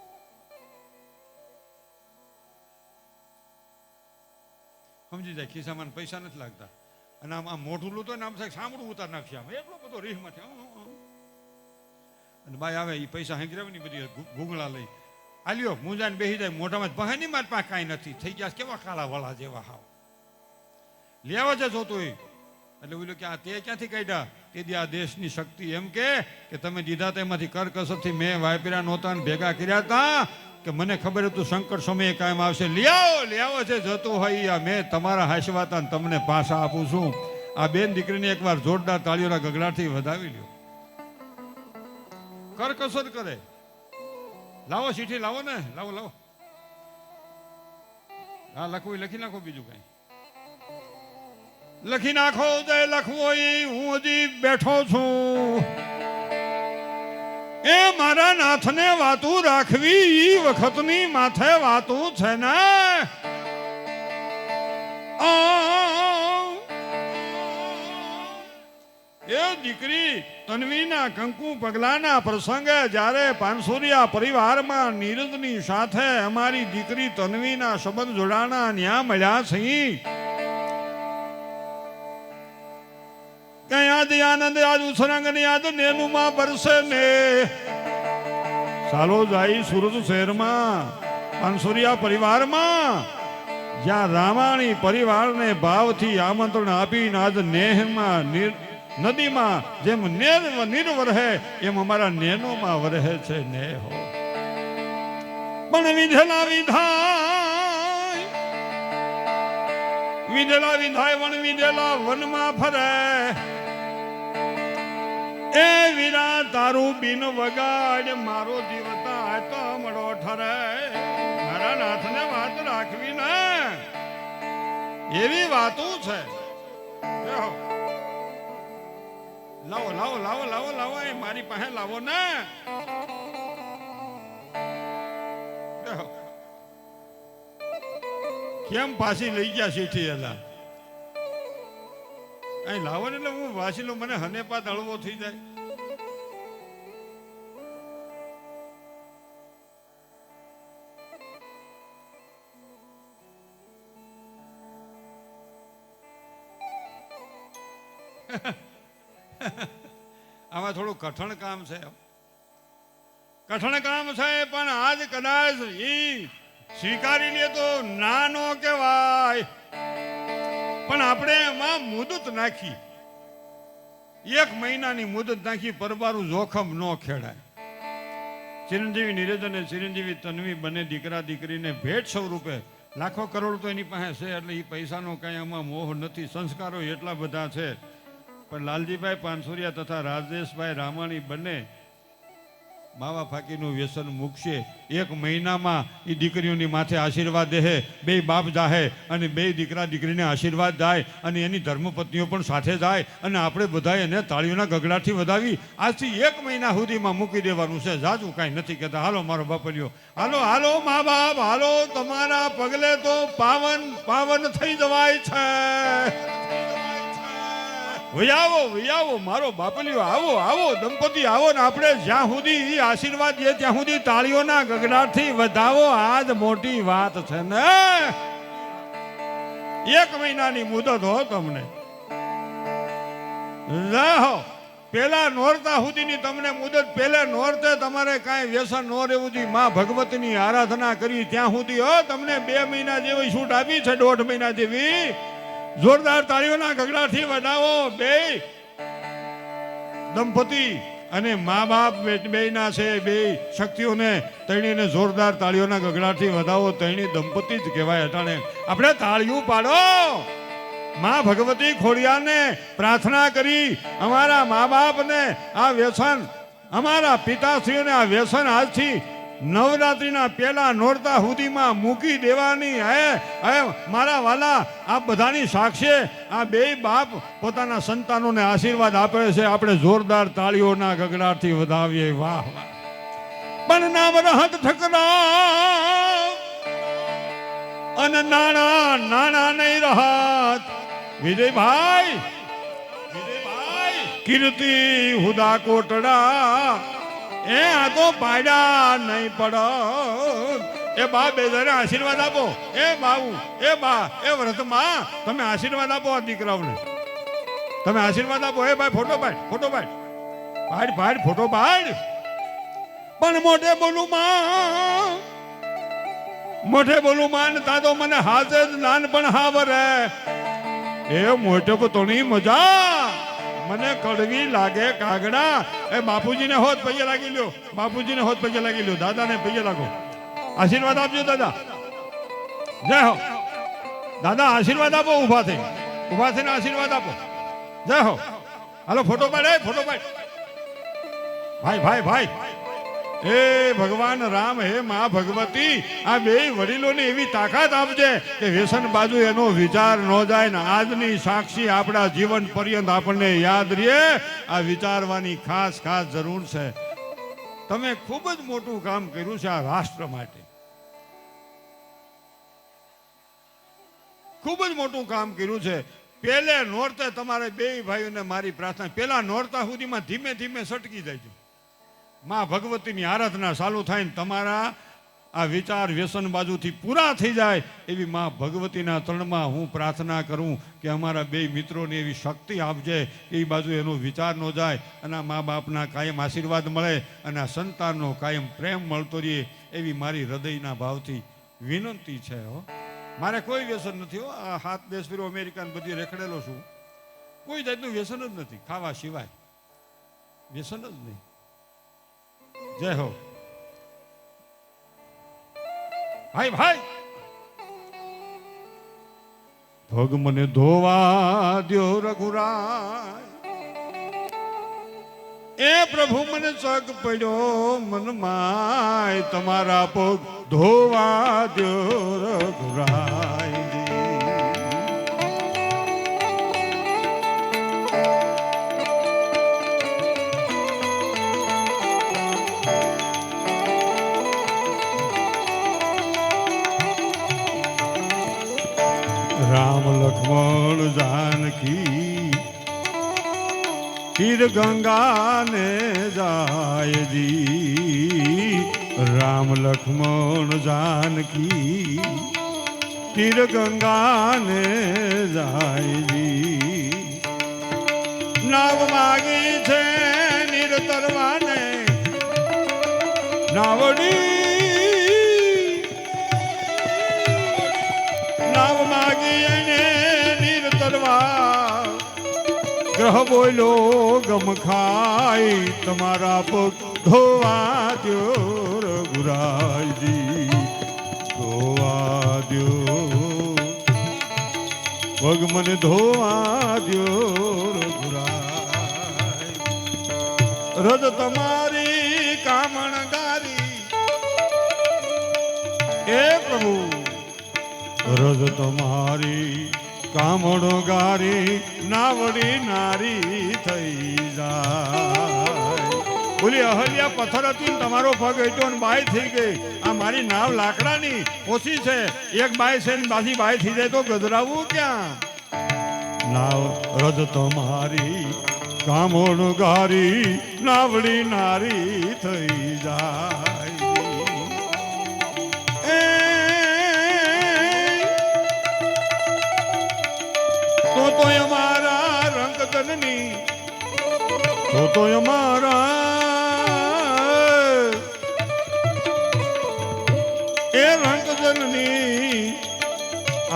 સમજી જાય ખિસ્સામાં પૈસા નથી લાગતા. અને આમ આમ મોઢું લૂતો ને આમ થાય સાંભળું ઉતાર નાખશે આમ એટલો બધો રીહમાંથી. અને બાય આવે એ પૈસા હેંગરાવની બધી ભૂંગળા લઈ આલ્યો મુંજાને બેસી જાય મોઢામાં બહાની મારી પાસે કાંઈ નથી. થઈ ગયા કેવા કાળા વાળા જેવા હાવ લેવા જ જોતું હોય. એટલે બોલ્યો કે આ તે ક્યાંથી કાઢ્યા? તે દી આ દેશની શક્તિ એમ કે તમે દીધા તેમાંથી કરકસરથી મેં વાપર્યા નહોતા ને ભેગા કર્યા હતા કે મને ખબર હતું સંકટ સમયે કાયમ આવશે. લ્યાવો છે જતું હોય. મેં તમારા હાશવાતા ને તમને પાછા આપું છું. આ બેન દીકરીને એકવાર જોરદાર તાળીઓના ગગડાથી વધાવી લ્યો. કરકસર કરે. લાવો ચીઠી લાવો ને, લાવો લાવો. હા લખવું લખી નાખો, બીજું કઈ લખી નાખો. જે લખવો એ હું હજી બેઠો છું. એ મારા નાથને વાતું રાખવી એ વખતની માથે વાતું છે ને. એ દીકરી તન્વીના કંકુ પગલાના પ્રસંગે જ્યારે પાનસુરિયા પરિવારમાં નીરજની સાથે અમારી દીકરી તન્વીના સંબંધ જોડાણા ન્યા મળ્યા છે. કઈ યાદ આનંદ યાદ ઉછરંગ ને યાદ નેનુમાં બરસે ને. સાલો જાય સુરત શહેરમાં પાનસુરિયા પરિવારમાં જ્યાં રામાણી પરિવારને ભાવથી આમંત્રણ આપીને આજ નેહમાં નદીમાં જેમ નીર વરહે એમ અમારા નેનોમાં વરહે છે નેહો. પણ વિધેલા વિધાય વણ વિધેલા વનમાં ફરે. એ વીરા તારું બિન વગાડ મારો જીવતા તો મળો ઠરે. મારા નાથને વાત રાખવી ને એવી વાતો છે. લાવો લાવો લાવો લાવો લાવો એ મારી પાસે લાવો ને. કેમ પાછી લઈ ગયા ચીઠી? એલા અહીં લાવો ને એટલે હું વાંચી લઉં, મને હનેપા હળવો થઈ જાય. આમાં થોડું કઠણ કામ છે, કઠણ કામ છે. પણ આજ કદાચ એ સ્વીકારી લે તો ના નો કહેવાય, પણ આપણે એમાં મુદત નાખી, 1 મહિનાની મુદત નાખી, પરબારું જોખમ ન ખેડાય. ચિરંજીવી નીરજ અને ચિરંજીવી તન્વી બંને દીકરા દીકરીને ભેટ સ્વરૂપે લાખો કરોડ તો એની પાસે છે, એટલે એ પૈસાનો કાંઈ આમાં મોહ નથી, સંસ્કારો એટલા બધા છે. પણ લાલજીભાઈ પાનસુરિયા તથા રાજેશભાઈ રામાણી બંને માવા ફાકીનું વ્યસન મૂકશે. 1 મહિનામાં એ દીકરીઓની માથે આશીર્વાદ દે, 2 બાપ જાહે અને 2 દીકરા દીકરીને આશીર્વાદ જાય, અને એની ધર્મપત્નીઓ પણ સાથે જાય, અને આપણે બધા એને તાળીઓના ગગડાથી વધાવી આજથી 1 મહિના સુધીમાં મૂકી દેવાનું છે. જાજુ કાંઈ નથી કહેતા. હાલો મારો બાપલિયો, હાલો હાલો મા બાપ, હાલો, તમારા પગલે તો પાવન પાવન થઈ જવાય છે. વૈયાવો મારો બાપલિયો, આવો આવો દંપતી, આવો ને આપણે જ્યાં સુધી આશીર્વાદ દે ત્યાં સુધી તાળીઓના ગગડાટથી વધાવો. આજ મોટી વાત છે ને. 1 મહિનાની મુદત હો તમને. રહો પેલા નોરતા સુધીની તમને મુદત. પેલે નોરતે તમારે કાંઈ વ્યસન ન રહેવું જોઈએ. માં ભગવતીની આરાધના કરી ત્યાં સુધી હો તમને 2 મહિના જેવી છૂટ આપી છે, 1.5 મહિના જેવી. જોરદાર તાળીઓના ગગડાથી વધાવો. 2 દંપતી અને મા બાપ બેયના છે, 2 શક્તિઓને તણીને જોરદાર તાળીઓના ગગડાથી વધાવો. તણી દંપતી જ કહેવાય. અટાણે આપણે તાળીઓ પાડો. મા ભગવતી ખોડિયારને પ્રાર્થના કરી અમારા મા બાપને આ વ્યસન, અમારા પિતાશ્રીઓને આ વ્યસન આજથી નવરાત્રિના પહેલા નોરતા સુધીમાં મૂકી દેવાની. હે મારા વાલા, આ બધાની સાક્ષી આ 2 બાપ પોતાના સંતાનોને આશીર્વાદ આપે છે. આપણે જોરદાર તાળીઓના ગગડાથી વધાવીએ. વાહ વાહ. પણ નામ રહત ઠકરા અને નાણા નાણા નહીં રહત. વિજયભાઈ કીર્તિ હુદા કોટડા એ આ તો પાડ્યા નહીં પડો. એ બા, 2 જણે આશીર્વાદ આપો. એ બાબુ, એ બા, એ વ્રતમાં તમે આશીર્વાદ આપો આ દીકરાઓને. તમે આશીર્વાદ આપો. એ ભાઈ ફોટો પાડ, ફોટો પાડ, પાડ પાડ, ફોટો પાડ. પણ મોઢે બોલું માં, મોઢે બોલું માં, તા તો મને હાથે જ નાનપણ હાવરે. એ મોઢે પોતાની મજા મને કડવી લાગે કાગડા. એ બાપુજીને હોત પૈયે લાગી લ્યો, બાપુજીને હોત પૈયે લાગી લ્યો, દાદાને પૈયે લાગો. આશીર્વાદ આપજો દાદા. જય હો દાદા, આશીર્વાદ આપો. ઉભા થઈને આશીર્વાદ આપો. જય હો. હાલો ફોટો પાડ, ફોટો પાડ. ભાઈ ભાઈ ભાઈ. હે ભગવાન રામ, હે મા ભગવતી, આ 2 વડીલોને એવી તાકાત આપજે કે વ્યસન બાજુ એનો વિચાર ન જાય ને. આજની સાક્ષી આપણા જીવન પર્યંત આપણને યાદ રહે. આ વિચારવાની ખાસ ખાસ જરૂર છે. તમે ખૂબ જ મોટું કામ કર્યું છે આ રાષ્ટ્ર માટે. ખૂબ જ મોટું કામ કર્યું છે. પહેલે નોરતે તમારે 2 ભાઈઓને મારી પ્રાર્થના, પેલા નોરતા સુધીમાં ધીમે ધીમે સટકી જાય. માં ભગવતીની આરાધના ચાલુ થાય ને તમારા આ વિચાર વ્યસન બાજુથી પૂરા થઈ જાય એવી માં ભગવતીના ચરણમાં હું પ્રાર્થના કરું કે અમારા 2 મિત્રોને એવી શક્તિ આપજે કે એ બાજુ એનો વિચાર ન જાય, અને મા બાપના કાયમ આશીર્વાદ મળે અને આ સંતાનનો કાયમ પ્રેમ મળતો રહે એવી મારી હૃદયના ભાવથી વિનંતી છે. હો, મારે કોઈ વ્યસન નથી. હો, આ 7 દેશ ફેરો અમેરિકાને બધી રેખડેલો છું. કોઈ જાતનું વ્યસન જ નથી, ખાવા સિવાય વ્યસન જ નહીં. જય હો ભાઈ ભાઈ. ભગ મને ધોવા દ્યો રઘુરાય, એ પ્રભુ મને ચગ પડ્યો મનમાં, તમારા પગ ધોવા દ્યો રઘુરાય. રામ લક્ષ્મણ જાનકી તીર ગંગા ને જાય જી. રામ લક્ષ્મણ જાનકી તીર ગંગા ને જાય જી. નાવ માગી છે નિરતરવાને, નાવડી નાવ માગી એને નીર તરવા ગ્રહ બોલો ગમ ખાય તમારા પગ ધોવા દ્યો રઘુરાયજી ધોવા દ્યો પગ મને ધોવા દ્યો રઘુરાય રજ તમારી કામણ ગારી એ પ્રભુ રજ તમારી કામણો ગારી નાવડી નારી થઈ જાય બોલી અહલ્યા પથ્થર હતી ને તમારો પગ હતો ને બાય થઈ ગઈ આ મારી નાવ લાકડાની ઓછી છે એક બાય છે ને બાજી બાય થઈ જાય તો ગધરાવું ક્યાં નાવ રજ તમારી કામણો ગારી નાવડી નારી થઈ જાય તો અમારા રંગધનની તો અમારા એ રંગધનની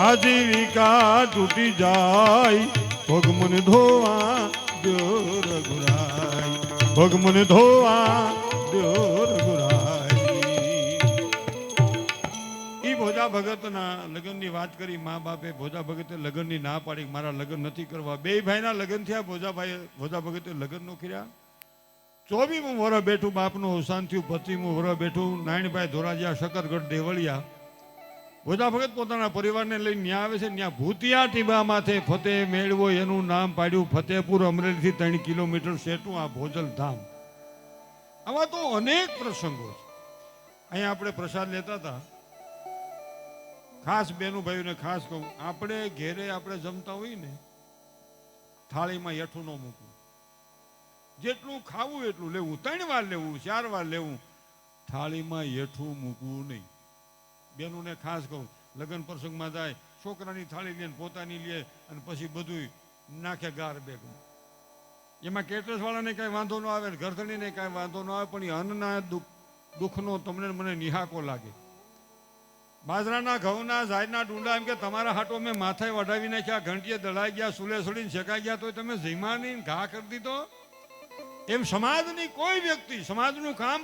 આજીવિકા તૂટી જાય પગ મને ધોવા દ્યો રઘુરાય પગ મને ધોવા દ્યો રઘુરાય ઈ ભોજા ભગતના લગ્નની વાત કરી મા બાપે ભોજા ભગતે લગ્નની ના પાડી મારા લગ્ન નથી કરવા બે ભાઈના લગ્ન થયા ભોજા ભગતે લગ્ન નો કર્યા 24મું વરસ બેઠું બાપનું અવસાન થયું 25મું વરસ બેઠું નારાયણભાઈ ધોરાજીયા શકરગઢ દેવળિયા ભોજા ભગત પોતાના પરિવારને લઈને ન્યા આવે છે ત્યાં ભૂતિયા ટીબા માથે ફતેહ મેળવો એનું નામ પાડ્યું ફતેહપુર અમરેલીથી 3 કિલોમીટર સેટું આ ભોજલ ધામ આવા તો અનેક પ્રસંગો છે અહીંયા આપણે પ્રસાદ લેતા હતા ખાસ બેનું ભાઈઓને ખાસ કહું આપણે ઘેરે આપણે જમતા હોય ને થાળીમાં હેઠું ન મૂકવું જેટલું ખાવું એટલું લેવું 3 વાર લેવું 4 વાર લેવું થાળીમાં હેઠું મૂકવું નહીં બેનુને ખાસ કહું લગ્ન પ્રસંગમાં જાય છોકરાની થાળી લે પોતાની લે અને પછી બધું નાખે ગાર બેગમાં એમાં કેટરસ વાળાને કાંઈ વાંધો ન આવે ઘરધણીને કાંઈ વાંધો ન આવે પણ એ અન્નના દુઃખનો તમને મને નિહાકો લાગે બાજરાના ઘઉંના ઝાડના ડુંડા એમ કે તમારા હાટો મેં માથાએ વઢાવી નાખ્યા ઘંટીએ દળાઈ ગયા સુલે સડીને શેકાઈ ગયા તો તમે ઝીમાની ઘા કરી દીધો એમ સમાજની કોઈ વ્યક્તિ સમાજનું કામ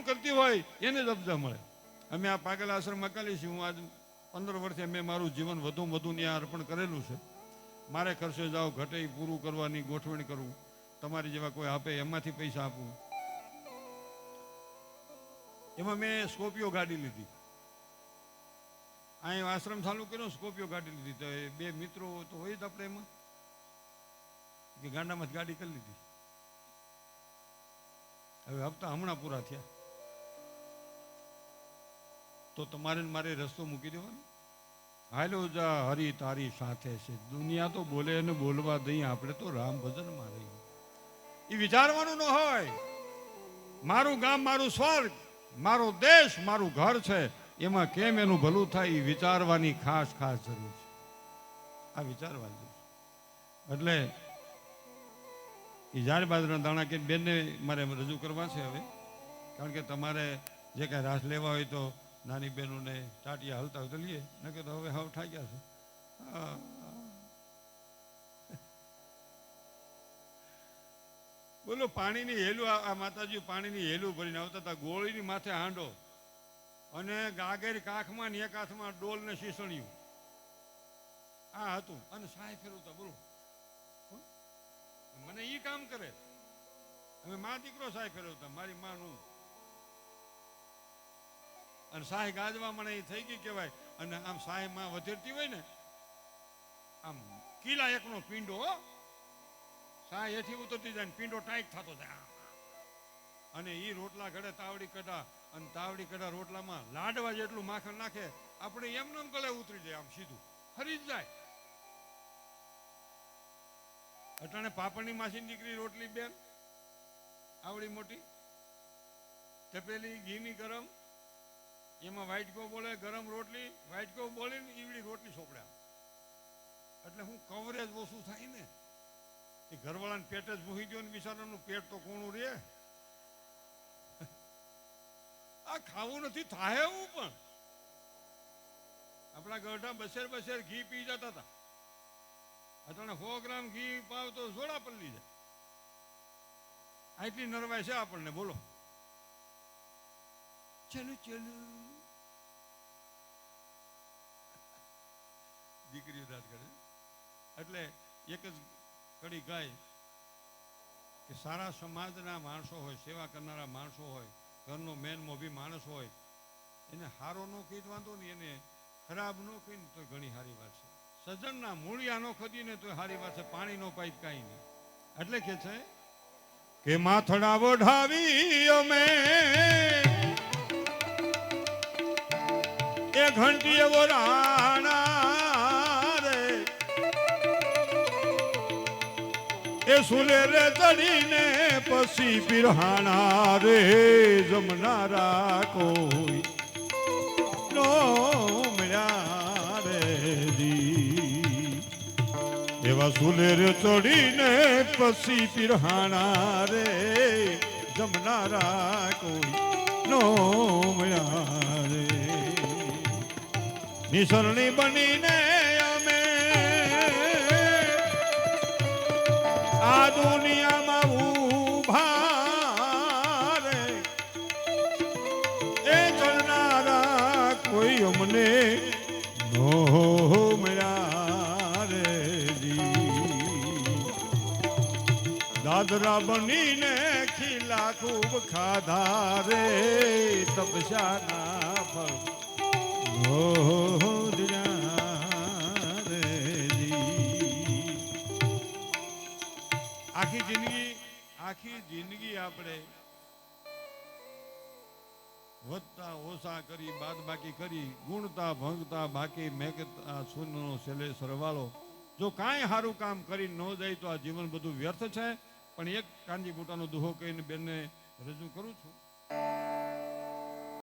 કરતી હોય એને દબદા મળે અમે આ પાગલ આશ્રમ અકાલી છીએ હું આજ 15 વર્ષે મેં મારું જીવન વધુ ત્યાં અર્પણ કરેલું છે મારે ખર્ચે જાઓ ઘટે પૂરું કરવાની ગોઠવણી કરવું તમારી જેવા કોઈ આપે એમાંથી પૈસા આપવું એમાં મેં સ્કોર્પિયો ગાડી લીધી અહીં આશ્રમ ચાલુ કર્યો સ્કોર્પિયો ગાડી લીધી તો એ 2 મિત્રો તો હોય જ આપણે એમાં કે ગાંડામાં જ ગાડી કરી લીધી હવે હપ્તા હમણાં પૂરા થયા તો તમારે મારે રસ્તો મૂકી દેવાનો હાલો જા હરી તારી સાથે છે દુનિયા તો બોલે અને બોલવા દઈ આપણે તો રામ ભજનમાં રહીએ એ વિચારવાનું ન હોય મારું ગામ મારું સ્વર્ગ મારો દેશ મારું ઘર છે એમાં કેમ એનું ભલું થાય એ વિચારવાની ખાસ જરૂર છે આ વિચારવાની એટલે એ ઝાડ બાજરા દાણા કે બેનને મારે રજૂ કરવા છે હવે કારણ કે તમારે જે કાંઈ રાસ લેવા હોય તો નાની બહેનોને ટાટિયા હલતા હોય તો લઈએ ન કે તો હવે હાવ ઠાઈ ગયા છે બોલો પાણીની હેલું આ માતાજી પાણીની હેલું ભરીને આવતા હતા ગોળીની માથે હાંડો અને ગાગર કાખમાં ને એક હાથમાં ડોલ ને શીસણિયું આ હતું અને સાય ફેરવતા બોલો મને ઈ કામ કરે અમે મા દીકરો સાય ફેરવતા મારી માનું અને સાય ગાજવા મને એ થઈ ગઈ કહેવાય અને આમ સાય માં વધેરતી હોય ને આમ કિલા એકનો પીંડો સાય એથી ઉતરતી જાય ને પીંડો ટાઈટ થતો જાય અને એ રોટલા ઘડે તાવડી કઢા અને તાવડી કઢા રોટલામાં લાડવા જેટલું માખણ નાખે આપણે એમને ગળે ઉતરી જાય આમ સીધું હરી જ જાય અટાણે પાપડની માસીની દીકરી રોટલી બેન આવડી મોટી તપેલી ઘીની ગરમ એમાં વાઇટકો બોલે ગરમ રોટલી વાઇટકો બોલીને ઈવડી રોટલી સોપડ્યા એટલે હું કવરેજ ઓછું થાય ને એ ઘરવાળાને પેટ જ મૂકી ગયો ને બિચારાનું પેટ તો કોણું રે આ ખાવું નથી થાય એવું પણ આ આપણા ગઢા બસેર બસેર ઘી પી જતા હતા. અત્યારે 100 ગ્રામ ઘી પાવ તો જોડા પલ્લી જાય. આટલી નરવાય છે આપણને, બોલો. ચલો ચલો દીકરીઓ રાજ કરે. એટલે એક જ કડી ગાય કે સારા સમાજના માણસો હોય, સેવા કરનારા માણસો હોય, ઘરનો મેન મોભી માણસ હોય, એને હારો ન કહી વાંધો નહીં, એને ખરાબ ન કહીને તો ઘણી સારી વાત છે. સજ્જનના મૂળિયા નો ખદીને તો સારી વાત છે, પાણી નો પાઈ કાંઈ નહીં. એટલે કે છે કે માથડા વઢાવી અમે એ ઘંટી એવો રાણા રે, એ સુલે રે ચડીને પછી પીરહાણા રે, જમનારા કોઈ નો મળ્યા રે દી. એવા સુલે રે ચડીને પછી પીરહાણા રે, જમનારા કોઈ નો મળ્યા રે. નિસરણી બનીને અમે આ દુનિયામાં ઉભા રે, એ ચડનારા કોઈ અમને નો મળ્યા રે દી. દાદરા બનીને ખીલા ખૂબ ખાધા રે, તપસ્યાના ફળ આખી જિંદગી આપણે વધતા ઓછા કરી, બાદ બાકી કરી, ગુણતા ભંગતા બાકી મેઘતા શૂન્યનો છેલ્લે સરવાળો. જો કાંઈ સારું કામ કરી ન જાય તો આ જીવન બધું વ્યર્થ છે. પણ એક કાનજી મોટાનો દુહો કહીને બેનને રજૂ કરું છું.